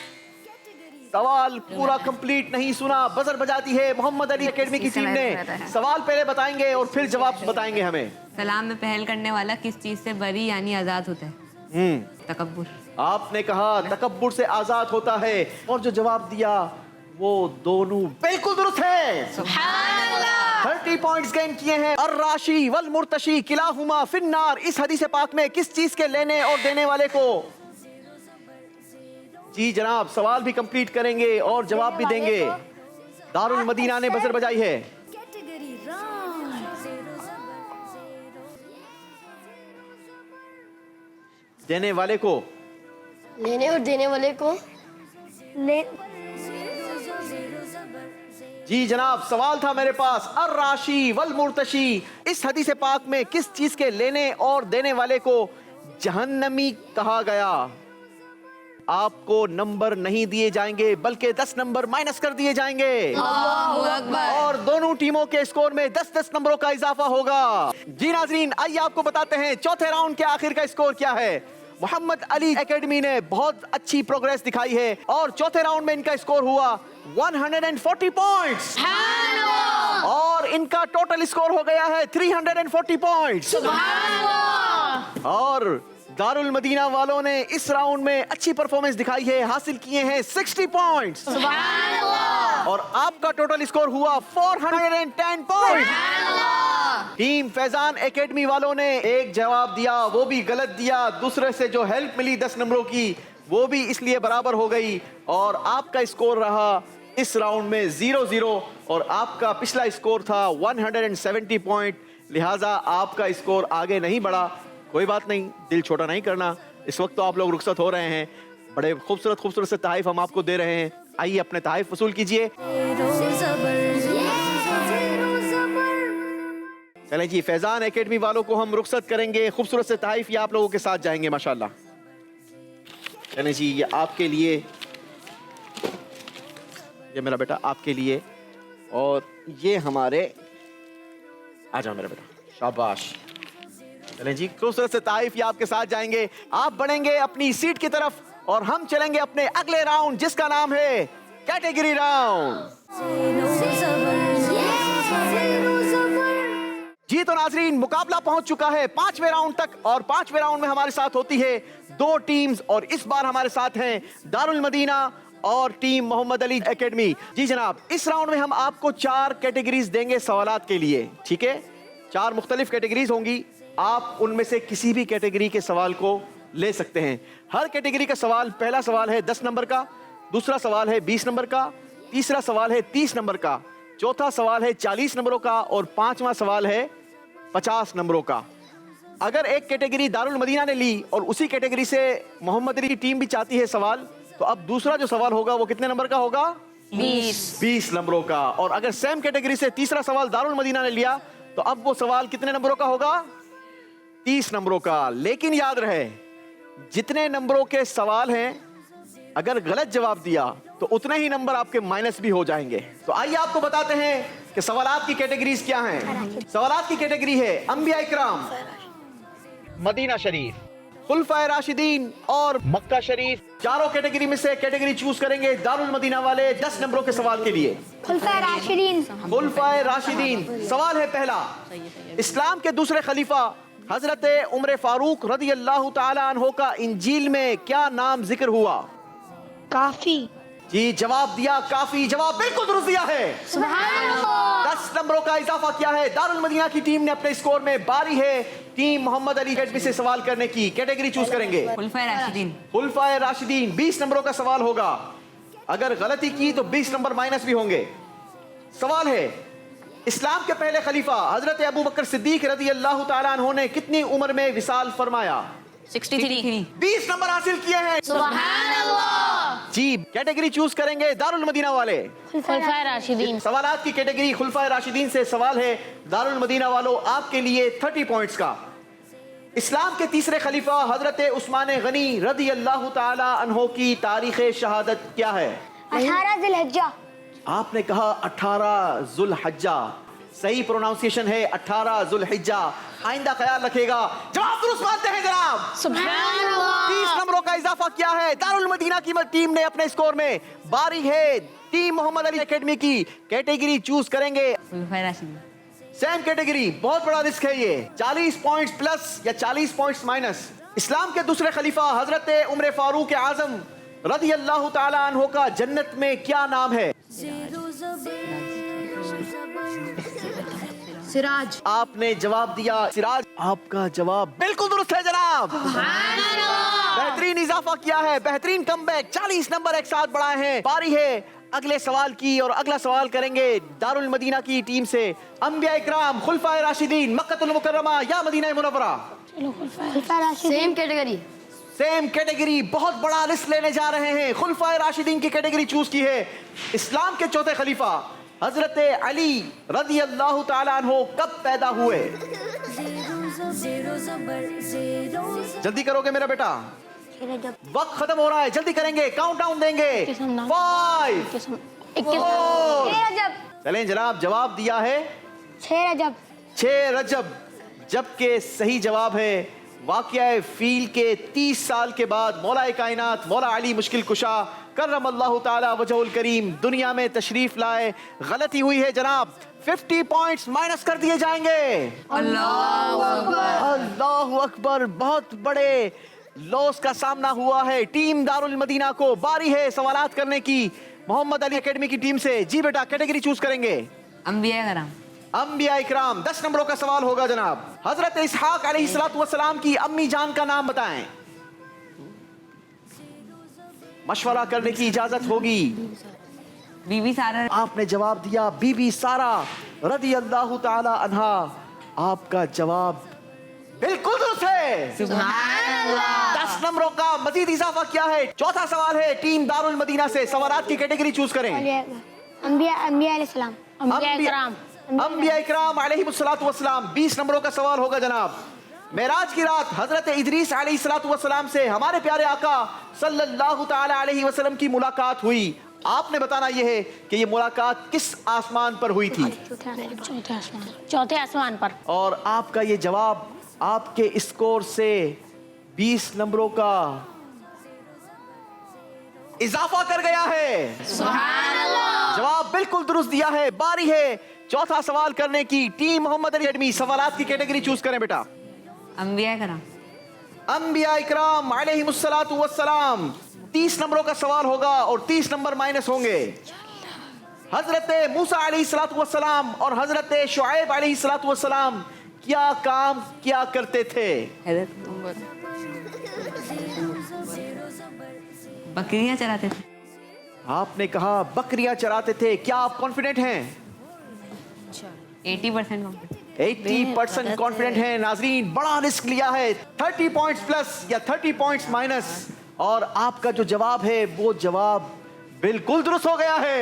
सवाल पूरा कंप्लीट नहीं सुना, बजर बजाती है मोहम्मद अली एकेडमी की टीम ने। सवाल पहले बताएंगे और फिर जवाब बताएंगे हमें। सलाम में पहल करने वाला किस चीज से बरी यानी आजाद होता है? तकब्बुर। आपने कहा तकब्बुर से आजाद होता है, और जो जवाब दिया वो दोनों बिल्कुल दुरुस्त है। 30 पॉइंट्स गेन किए हैं। अर्राशी वल मुर्तशी किलाहुमा फिन्नार, इस हदीस पाक में किस चीज के लेने और देने वाले को? जी जनाब, सवाल भी कंप्लीट करेंगे और जवाब भी देंगे। दारुल मदीना ने बजर बजाई है। Category round. देने वाले को, लेने और देने वाले को ले जी जनाब, सवाल था मेरे पास, अर्राशी वल मुर्तशी, इस हदीस पाक में किस चीज के लेने और देने वाले को जहन्नमी कहा गया? आपको नंबर नहीं दिए जाएंगे बल्कि 10 नंबर माइनस कर दिए जाएंगे और दोनों टीमों के स्कोर में 10-10 नंबरों का इजाफा होगा। जी नाजरीन, आइए आपको बताते हैं चौथे राउंड के आखिर का स्कोर क्या है। मोहम्मद अली एकेडमी ने बहुत अच्छी प्रोग्रेस दिखाई है और चौथे राउंड में इनका स्कोर हुआ 140 पॉइंट्स और इनका टोटल स्कोर हो गया है 340 पॉइंट्स। और दारुल मदीना वालों ने इस राउंड में अच्छी परफॉर्मेंस दिखाई है, हासिल किए हैं 60 पॉइंट्स और आपका टोटल स्कोर हुआ 410 पॉइंट्स। टीम फैजान एकेडमी वालों ने एक जवाब दिया, वो भी गलत दिया, दूसरे से जो हेल्प मिली 10 नंबरों की वो भी इसलिए बराबर हो गई और आपका स्कोर रहा इस राउंड में 0-0 और आपका पिछला स्कोर था 170 पॉइंट, लिहाजा आपका स्कोर आगे नहीं बढ़ा। कोई बात नहीं, दिल छोटा नहीं करना। इस वक्त तो आप लोग रुखसत हो रहे हैं, बड़े खूबसूरत खूबसूरत से तहाइफ हम आपको दे रहे हैं। आइए अपने तहाइफ वसूल कीजिए। चलें जी, फैजान एकेडमी वालों को हम रुखसत करेंगे, खूबसूरत से तहाइफ ये आप लोगों के साथ जाएंगे माशाल्लाह। चलें जी, ये आपके लिए, ये मेरा बेटा आपके लिए और ये हमारे, आ जाओ मेरा बेटा, शाबाश। चलें जी, खूबसूरत से तारीफ ये आपके साथ जाएंगे। आप बढ़ेंगे अपनी सीट की तरफ और हम चलेंगे अपने अगले राउंड जिसका नाम है कैटेगरी राउंड। जी तो नाजरीन, मुकाबला पहुंच चुका है 5वें राउंड तक और 5वें राउंड में हमारे साथ होती है 2 टीम्स और इस बार हमारे साथ हैं दारुल मदीना और टीम मोहम्मद अली एकेडमी। जी जनाब, इस राउंड में हम आपको 4 कैटेगरीज देंगे सवालात के लिए, ठीक है? 4 मुख्तलिफ कैटेगरीज होंगी, आप उनमें से किसी भी कैटेगरी के सवाल को ले सकते हैं। हर कैटेगरी का सवाल, पहला सवाल है 10 नंबर का, दूसरा सवाल है 20 नंबर का, तीसरा सवाल है 30 नंबर का, चौथा सवाल है 40 नंबरों का और 5वां सवाल है 50 नंबरों का। अगर एक कैटेगरी दारुल मदीना ने ली और उसी कैटेगरी से मोहम्मद अली की टीम भी चाहती है सवाल, तो अब दूसरा जो सवाल होगा वो कितने नंबर का होगा? 20 नंबरों का। और अगर सेम कैटेगरी से तीसरा सवाल दारुल मदीना ने लिया तो अब वो सवाल कितने नंबरों का होगा? 30 नंबरों का। लेकिन याद रहे, जितने नंबरों के सवाल हैं, अगर गलत जवाब दिया तो उतने ही नंबर आपके माइनस भी हो जाएंगे। तो आइए आपको बताते हैं कि सवालात की कैटेगरीज क्या हैं। सवालात की कैटेगरी है अंबिया इकराम, मदीना शरीफ, खुलफाए राशिदीन और मक्का शरीफ। चारों कैटेगरी में से कैटेगरी चूज करेंगे दारुल मदीना वाले 10 नंबरों के सवाल के लिए। खुलफाए राशिदीन। खुलफाए राशिदीन। सवाल है पहला, इस्लाम के दूसरे खलीफा हजरत उमर फारूक रदी अल्लाह ताला अन्हो का इंजील में क्या नाम जिक्र हुआ? काफी। जी जवाब दिया काफी, जवाब बिल्कुल दुरुस्त दिया है। 10 नंबरों का इजाफा किया है। दारुल मदीना की टीम ने अपने स्कोर में, बारी है टीम मोहम्मद अली एकेडमी से सवाल करने की। कैटेगरी चूज करेंगे खुलफाए राशिदीन। खुलफाए राशिदीन। 20 नंबरों का सवाल होगा, अगर गलती की तो 20 नंबर माइनस भी होंगे। सवाल है, इस्लाम के पहले खलीफा हजरत अबू बकर सिद्दीक रदी अल्लाह ताला अन्हो ने कितनी उम्र में विसाल फरमाया? 63। 20 नंबर हासिल किए हैं। सुभान अल्लाह। जी कैटेगरी चूज करेंगे दारुल मदीना वाले। खुलफाए राशिदीन। सवालात की कैटेगरी खुलफाए राशिदीन से सवाल है दारुल मदीना वालों आपके लिए 30 पॉइंट्स का। इस्लाम के तीसरे खलीफा हजरत उस्मान गनी रदी अल्लाह ताला अन्हो की तारीख शहादत क्या है? 18 ज़ुल्हिज्जा। आपने कहा 18 ज़ुल्हिज्जा, सही प्रोनाउंसिएशन है 18 ज़ुल्हिज्जा। आइंदा ख्याल रखेगा। जवाब दुरुस्त मानते हैं जनाब। सुभान अल्लाह। 30 नंबरों का इजाफा किया है दारुल मदीना की टीम ने अपने स्कोर में। बारी है टीम मोहम्मद अली एकेडमी की। कैटेगरी चूज करेंगे खुलफाए राशिदीन। सेम कैटेगरी, बहुत बड़ा रिस्क है ये। 40 पॉइंट्स प्लस या 40 पॉइंट्स माइनस। इस्लाम के दूसरे खलीफा हजरत उमर फारूक आजम रदी अल्लाह ताला अन्हो का जन्नत में क्या नाम है? सिराज। आपने जवाब दिया सिराज। आपका जवाब बिल्कुल दुरुस्त है जनाब। बेहतरीन इजाफा किया है, बेहतरीन कमबैक। 40 नंबर एक साथ बढ़ाए हैं। बारी है अगले सवाल की और अगला सवाल करेंगे दारुल मदीना की टीम से। अंबिया इकराम, खुलफाए राशिदीन, मक्कतुल मुकर्रमा या मदीना मुनव्वरा? Same category. सेम कैटेगरी, बहुत बड़ा रिस्क लेने जा रहे हैं। खुलफाए राशिदीन की कैटेगरी चूज की है। इस्लाम के चौथे खलीफा हजरत अली रदी अल्लाह ताला अन्हो कब पैदा हुए? जल्दी करोगे मेरा बेटा, वक्त खत्म हो रहा है, जल्दी करेंगे, काउंटडाउन देंगे। 5 4 चलें जनाब, जवाब दिया है 6 रजब, जबकि सही जवाब है वाक़या फील के 30 साल के बाद मौला कायनात मौला अली मुश्किल कुशा करमल्लाहु ताला वजहुल करीम दुनिया में तशरीफ लाए। गलती हुई है जनाब, 50 पॉइंट्स माइनस कर दिए जाएंगे। अल्लाहु अकबर, बहुत बड़े लॉस का सामना हुआ है टीम दारुल मदीना को। बारी है सवालात करने की मोहम्मद अली एकेडमी की टीम से। जी बेटा, कैटेगरी चूज करेंगे। अंबिया कराम। अंबिया इकराम, 10 नंबरों का सवाल होगा जनाब। हजरत इसहाक अलैहिस्सलातु वस्सलाम की अम्मी जान का नाम बताएं। मशवरा करने की इजाजत होगी। बीबी सारा। आपने जवाब दिया बीबी सारा रदी अल्लाह ताला अन्हा। आपका जवाब बिल्कुल दुरुस्त है। 10 नंबरों का मजीद इजाफा किया है। चौथा सवाल है टीम दारुल मदीना से। सवालात की कैटेगरी चूज करें। अंबिया इकराम अलैहिमुस्सलातु वस्सलाम, 20 नंबरों का सवाल होगा जनाब। मेराज की रात हजरत इदरीस अलैहिस्सलातु वस्सलाम से हमारे प्यारे आका सल्लल्लाहु ताला अलैहि वसल्लम की मुलाकात हुई। आपने बताना यह है कि ये मुलाकात किस आसमान पर हुई थी? चौथे आसमान पर। और आपका ये जवाब आपके स्कोर से 20 नंबरों का इजाफा कर गया है। जवाब बिल्कुल दुरुस्त दिया है। बारी है चौथा सवाल करने की टीम मोहम्मद अली एकेडमी। सवालात की कैटेगरी चूज करें बेटा। अंबिया कराम। अंबिया इकराम अलैहिमुस्सलातु वस्सलाम, 30 नंबरों का सवाल होगा और 30 नंबर माइनस होंगे। हजरत मूसा अलैहिस्सलातु वस्सलाम और हजरत शुआइब अलैहिस्सलातु वस्सलाम क्या काम किया करते थे? बकरियां चराते थे। आपने कहा बकरियां चराते थे। क्या आप कॉन्फिडेंट हैं? 80% 80% कॉन्फिडेंट है। नाजरीन, बड़ा रिस्क लिया है। 30 पॉइंट्स प्लस या 30 पॉइंट्स माइनस। और आपका जो जवाब है वो जवाब बिल्कुल दुरुस्त हो गया है।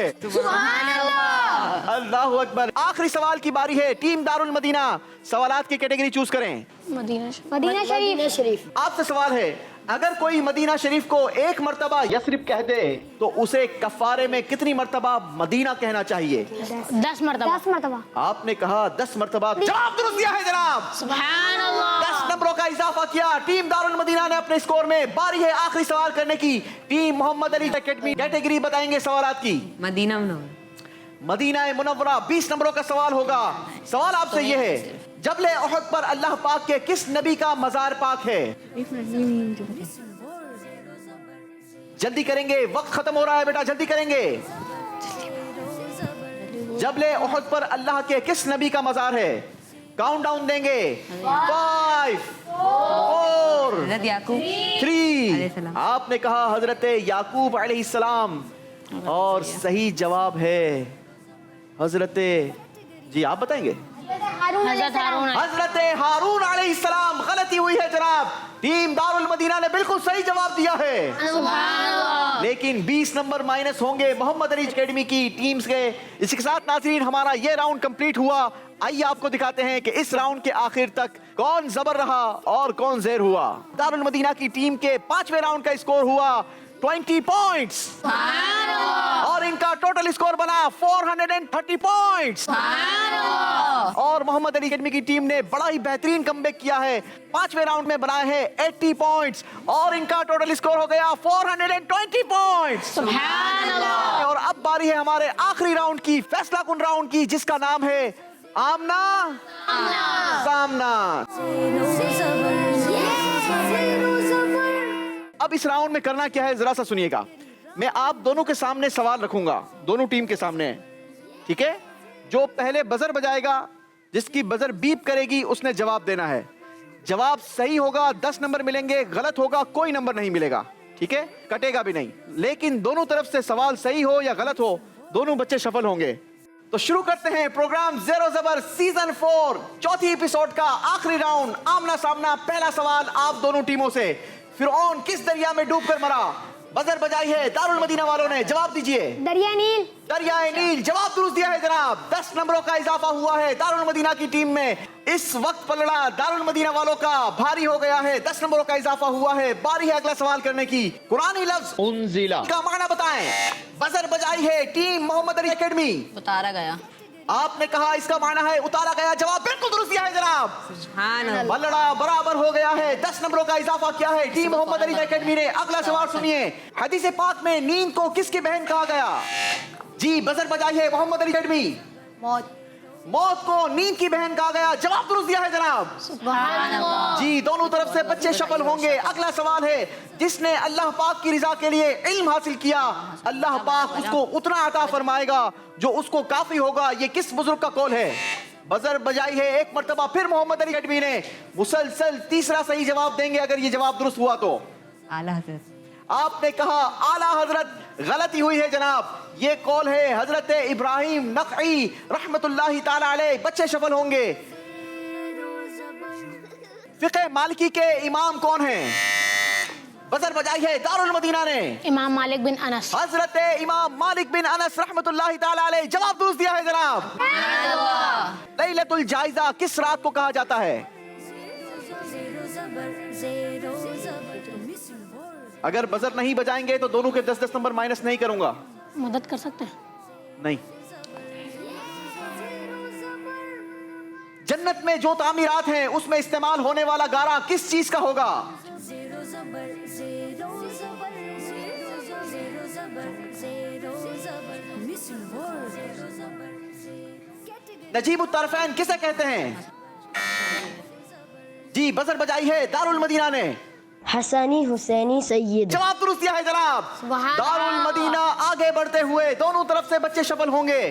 अल्लाहु अकबर। आखिरी सवाल की बारी है टीम दारुल मदीना। सवालात की कैटेगरी चूज करें। मदीना शरीफ। आपसे सवाल है, अगर कोई मदीना शरीफ को एक मर्तबा यस्रिब कह दे तो उसे कफारे में कितनी मर्तबा मदीना कहना चाहिए? 10 मरतबा। आपने कहा 10 मर्तबा। जवाब दुरुस्त दिया है जनाब। सुभान अल्लाह। 10 नंबरों का इजाफा किया टीम दारुल मदीना ने अपने स्कोर में। बारी है आखिरी सवाल करने की team Mohammad Ali academy. Category बताएंगे सवालात की। Medina Munawwara. मदीना मुनव्वरा, 20 नंबरों का सवाल होगा। सवाल आपसे यह है, जबले उहद पर अल्लाह पाक के किस नबी का मजार पाक है? जल्दी करेंगे, वक्त खत्म हो रहा है बेटा, जल्दी करेंगे। जबले उहद पर अल्लाह के किस नबी का मजार है? काउंटडाउन देंगे। 5 4 हजरत याकूब 3। आपने कहा हजरत याकूब अलैहिस्सलाम और सही जवाब है हजरत, जी आप बताएंगे। हजरत हारून अलैहिस्सलाम। गलती हुई है जनाब। टीम दारुल मदीना ने बिल्कुल सही जवाब दिया है, लेकिन 20 नंबर माइनस होंगे मोहम्मद अली एकेडमी की टीम के। इसी के साथ नाज़रीन हमारा ये राउंड कंप्लीट हुआ। आइए आपको दिखाते हैं कि इस राउंड के आखिर तक कौन जबर रहा और कौन ज़ेर हुआ। दारुल मदीना की टीम के 5वें राउंड का स्कोर हुआ 20 पॉइंट्स और इनका टोटल स्कोर बना 430 पॉइंट्स। और मोहम्मद अली एकेडमी की टीम ने बड़ा ही बेहतरीन कमबैक किया है। 5वें राउंड में बनाए हैं 80 पॉइंट्स और इनका टोटल स्कोर हो गया 420 पॉइंट्स। और अब बारी है हमारे आखिरी राउंड की, फैसला कुन राउंड की, जिसका नाम है आमना सामना। अब इस राउंड में करना क्या है जरा सा सुनिएगा। मैं आप दोनों के सामने सवाल रखूंगा, दोनों टीम के सामने, ठीक है? जो पहले बजर बजाएगा, जिसकी बजर बीप करेगी, उसने जवाब देना है। जवाब सही होगा 10 नंबर मिलेंगे, गलत होगा कोई नंबर नहीं मिलेगा, ठीक है? कटेगा भी नहीं। लेकिन दोनों तरफ से सवाल सही हो या गलत हो, दोनों बच्चे सफल होंगे। तो शुरू करते हैं प्रोग्राम ज़ेरो ज़बर सीजन 4 चौथी एपिसोड का आखिरी राउंड, आमना सामना। पहला सवाल आप दोनों टीमों से, फिरौन किस दरिया में डूबकर मरा? बजर बजाई है दारुल मदीना वालों ने, जवाब दीजिए। दरिया नील। दरियाए नील, जवाब दुरुस्त दिया है जनाब। 10 नंबरों का इजाफा हुआ है दारुल मदीना की टीम में। इस वक्त पलड़ा दारुल मदीना वालों का भारी हो गया है, 10 नंबरों का इजाफा हुआ है। बारी है अगला सवाल करने की। कुरानी लफ्ज उन्जिला का माना बताएं। बजर बजाई है टीम मोहम्मद अली एकेडमी। उतारा गया। आपने कहा इसका माना है उतारा गया, जवाब बिल्कुल दुरुस्त दिया है जनाब। पलड़ा बराबर हो गया है, 10 नंबरों का इजाफा किया है टीम मोहम्मद अली एकेडमी ने। अगला सवाल सुनिए। हदीस पाक में नींद को किसकी बहन कहा गया? जी, बजर बजाई है मोहम्मद अली एकेडमी। मौत। मौत को नींद की बहन कहा गया, जवाब दुरुस्त दिया है जनाब। जी, दोनों तरफ से बच्चे सफल होंगे। अगला सवाल है, जिसने अल्लाह पाक की रिजा के लिए इल्म हासिल किया, अल्लाह पाक उसको उतना अता फरमाएगा जो उसको काफी होगा। ये किस बुजुर्ग का कौल है? बजर बजाई है एक मर्तबा फिर मोहम्मद अली एकेडमी ने। मुसलसल तीसरा सही जवाब देंगे अगर ये जवाब दुरुस्त हुआ तो। आला हजरत। आपने कहा आला हजरत, गलती हुई है जनाब। ये कौल है हजरत इब्राहिम नखई रहमतुल्लाहि ताला अलैह। बच्चे सफल होंगे। फिक़ह मालिकी के इमाम कौन हैं? बजर बजाई है दारुल मदीना ने। इमाम मालिक बिन अनस। हजरत इमाम मालिक बिन अनस रहमतुल्लाहि ताला अलैह, जवाब दुरुस्त दिया है जनाब। लैलतुल जायजा किस रात को कहा जाता है? अगर बजर नहीं बजाएंगे तो दोनों के 10-10 नंबर माइनस नहीं करूंगा। मदद कर सकते हैं? नहीं। जन्नत में जो तामीरात हैं उसमें इस्तेमाल होने वाला गारा किस चीज का होगा? नजीबुत तरफैन किसे कहते हैं? जी, बजर बजाई है दारुल मदीना ने। हसनी हुसैनी सैयद। जवाब दुरुस्त दिया है जनाब। दारुल मदीना आगे बढ़ते हुए दोनों तरफ से बच्चे सफल होंगे।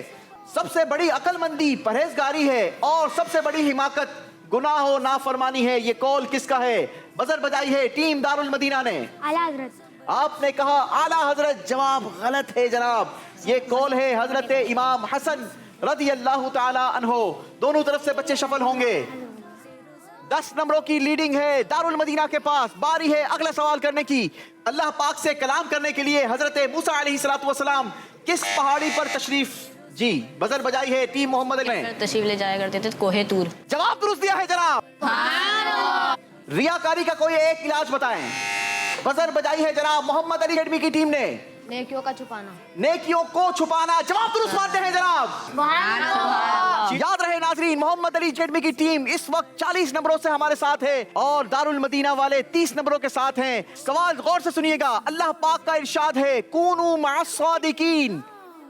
सबसे बड़ी अकलमंदी परहेजगारी है और सबसे बड़ी हिमाकत गुनाह हो नाफरमानी है। ये कौल किसका है? बजर बजाई है टीम दारुल मदीना ने। आला हजरत। आपने कहा आला हजरत, जवाब गलत है जनाब। ये कौल है हजरत इमाम हसन रज़ी अल्लाह ताला अन्हो। दोनों तरफ से बच्चे सफल होंगे। 10 नंबरों की लीडिंग है दारुल मदीना के पास। बारी है अगला सवाल करने की। अल्लाह पाक से कलाम करने के लिए हजरत मूसा अलैहिस्सलातु वस्सलाम किस पहाड़ी पर तशरीफ? जी, बजर बजाई है टीम मोहम्मद अली ने। तशरीफ ले जाया करते थे कोहे तूर। जवाब दुरुस्त दिया है जनाब। रियाकारी का कोई एक इलाज बताएं। बजर बजाई है जनाब मोहम्मद अली एकेडमी की टीम ने। नेकियों का छुपाना। नेकियों को छुपाना, जवाब दुरुस्त मानते हैं जनाब। याद रहे नाजरीन, मोहम्मद अली एकेडमी की टीम इस वक्त 40 नंबरों से हमारे साथ है और दारुल मदीना वाले 30 नंबरों के साथ हैं। सवाल गौर से सुनिएगा। अल्लाह पाक का इरशाद है कूनू मअस-सादिकीन,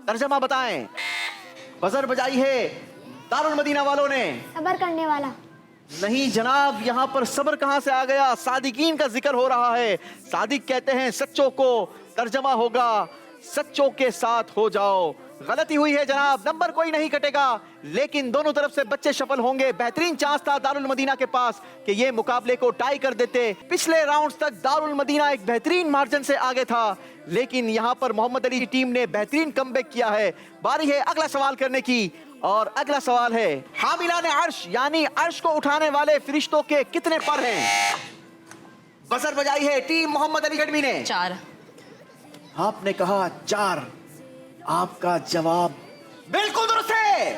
तर्जमा बताएं। बजर बजाई है दारुल मदीना वालों ने। सबर करने वाला। नहीं जनाब, यहाँ पर सब्र कहां से आ गया? सादिकीन का जिक्र हो रहा है। सादिक कहते हैं सच्चों को, तर्जमा होगा सच्चों के साथ हो जाओ। गलती हुई है जनाब, नंबर कोई नहीं कटेगा, लेकिन दोनों तरफ से बच्चे सफल होंगे। बेहतरीन चांस था दारुल मदीना के पास कि ये मुकाबले को टाई कर देते। पिछले राउंड्स तक दारुल मदीना एक बेहतरीन मार्जिन से आगे था, लेकिन यहाँ पर मोहम्मद अली की टीम ने बेहतरीन कमबैक किया है। बारी है अगला सवाल करने की और अगला सवाल है हामिलाने अर्श यानी अर्श को उठाने वाले फरिश्तों के कितने पर हैं? बजर बजाई है टीम मोहम्मद अली एकेडमी ने। 4। आपने कहा 4। आपका जवाब बिल्कुल दुरुस्त है।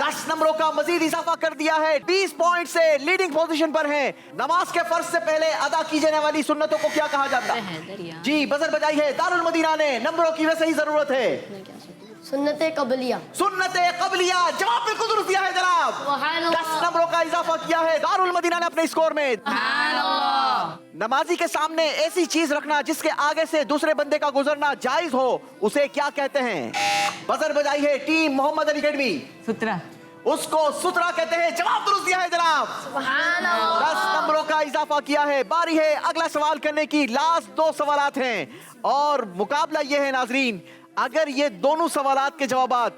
10 नंबरों का मजीद इजाफा कर दिया है। 20 पॉइंट से लीडिंग पोजीशन पर हैं। नमाज के फर्ज से पहले अदा की जाने वाली सुन्नतों को क्या कहा जाता है? जी, बजर बजाई है दारुल मदीना ने। नंबरों की वैसे ही जरूरत है। सुन्नते कबलिया। सुन्नते कबलिया, जवाब बिल्कुल दुरुस्त दिया है जनाब। 10 नंबरों का इजाफा किया है दारुल मदीना ने अपने स्कोर में। नमाजी के सामने ऐसी चीज रखना जिसके आगे से दूसरे बंदे का गुजरना जायज हो, उसे क्या कहते हैं? बजर बजाई है टीम मोहम्मद अली एकेडमी। सुतरा। उसको सुथरा कहते हैं। जवाब दुरुस्त दिया है जनाब। 10 नंबरों का इजाफा किया है। बारी है अगला सवाल करने की। लास्ट 2 सवालात हैं और मुकाबला ये है नाजरीन, अगर ये दोनों सवालात के जवाबात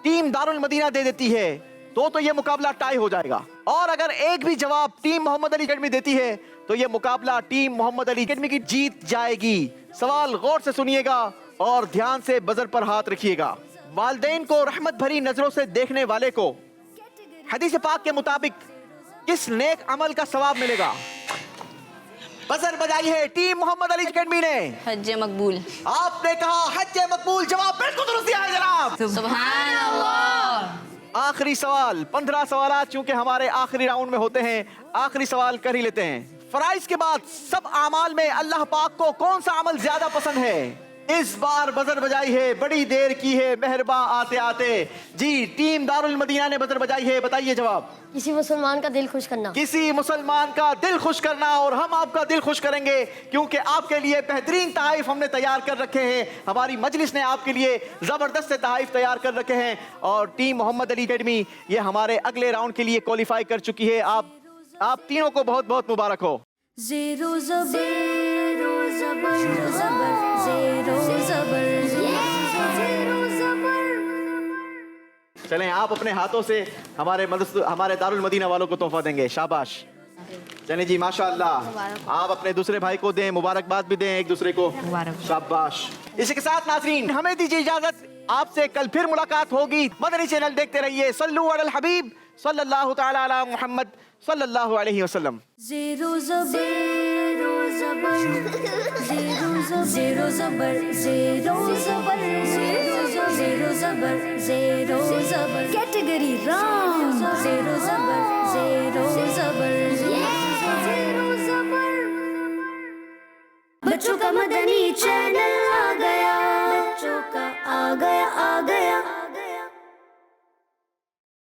टीम दारुल मदीना दे देती है तो ये मुकाबला टाई हो जाएगा, और अगर एक भी जवाब टीम मोहम्मद अली अकेडमी देती है तो ये मुकाबला टीम मोहम्मद अली अकेडमी की जीत जाएगी। सवाल गौर से सुनिएगा और ध्यान से बजर पर हाथ रखिएगा। वालिदैन को रहमत भरी नजरों से देखने वाले को हदीस पाक के मुताबिक किस नेक अमल का सवाब मिलेगा? बजर बजाई है टीम मोहम्मद अली अकेडमी ने। हज मकबूल। आपने कहा हज मकबूल। जवाब बिल्कुल दुरुस्त दिया है जनाब। सुभान अल्लाह। आखिरी सवाल, 15 सवाल चूंकि हमारे आखिरी राउंड में होते हैं, आखिरी सवाल कर ही लेते हैं। फराइज के बाद सब आमाल में अल्लाह पाक को कौन सा अमल ज्यादा पसंद है? इस बार बजर बजाई है, बड़ी देर की है मेहरबा आते आते। जी, टीम दारुल मदीना ने बजर बजाई है, बताइए जवाब। किसी मुसलमान का दिल खुश करना। किसी मुसलमान का दिल खुश करना, और हम आपका दिल खुश करेंगे क्योंकि आपके लिए बेहतरीन तहाइफ हमने तैयार कर रखे हैं। हमारी मजलिस ने आपके लिए जबरदस्त तहाइफ तैयार कर रखे हैं और टीम मोहम्मद अली अकेडमी ये हमारे अगले राउंड के लिए क्वालिफाई कर चुकी है। आप तीनों को बहुत बहुत मुबारक हो। ज़ेरो ज़बर ज़बर ज़बर ज़ेरो ज़बर ज़ेरो ज़बर। चलें, आप अपने हाथों से हमारे दारुल मदीना वालों को तोहफा देंगे। शाबाश। चलें जी, माशाअल्लाह। आप अपने दूसरे भाई को दें, मुबारकबाद भी दें एक दूसरे को। शाबाश। इसी के साथ नाज़रीन हमें दीजिए इजाजत। आपसे कल फिर मुलाकात होगी। मदनी चैनल देखते रहिए। सल्लु अलल हबीब सल्लल्लाहु तआला अला मुहम्मद सल्लल्लाहु अलैहि वसल्लम। ज़ेरो ज़बर ज़बर ज़ेरो ज़बर ज़ेरो ज़बर ज़ेरो ज़बर ज़ेरो ज़बर कैटेगरी राउंड ज़ेरो ज़बर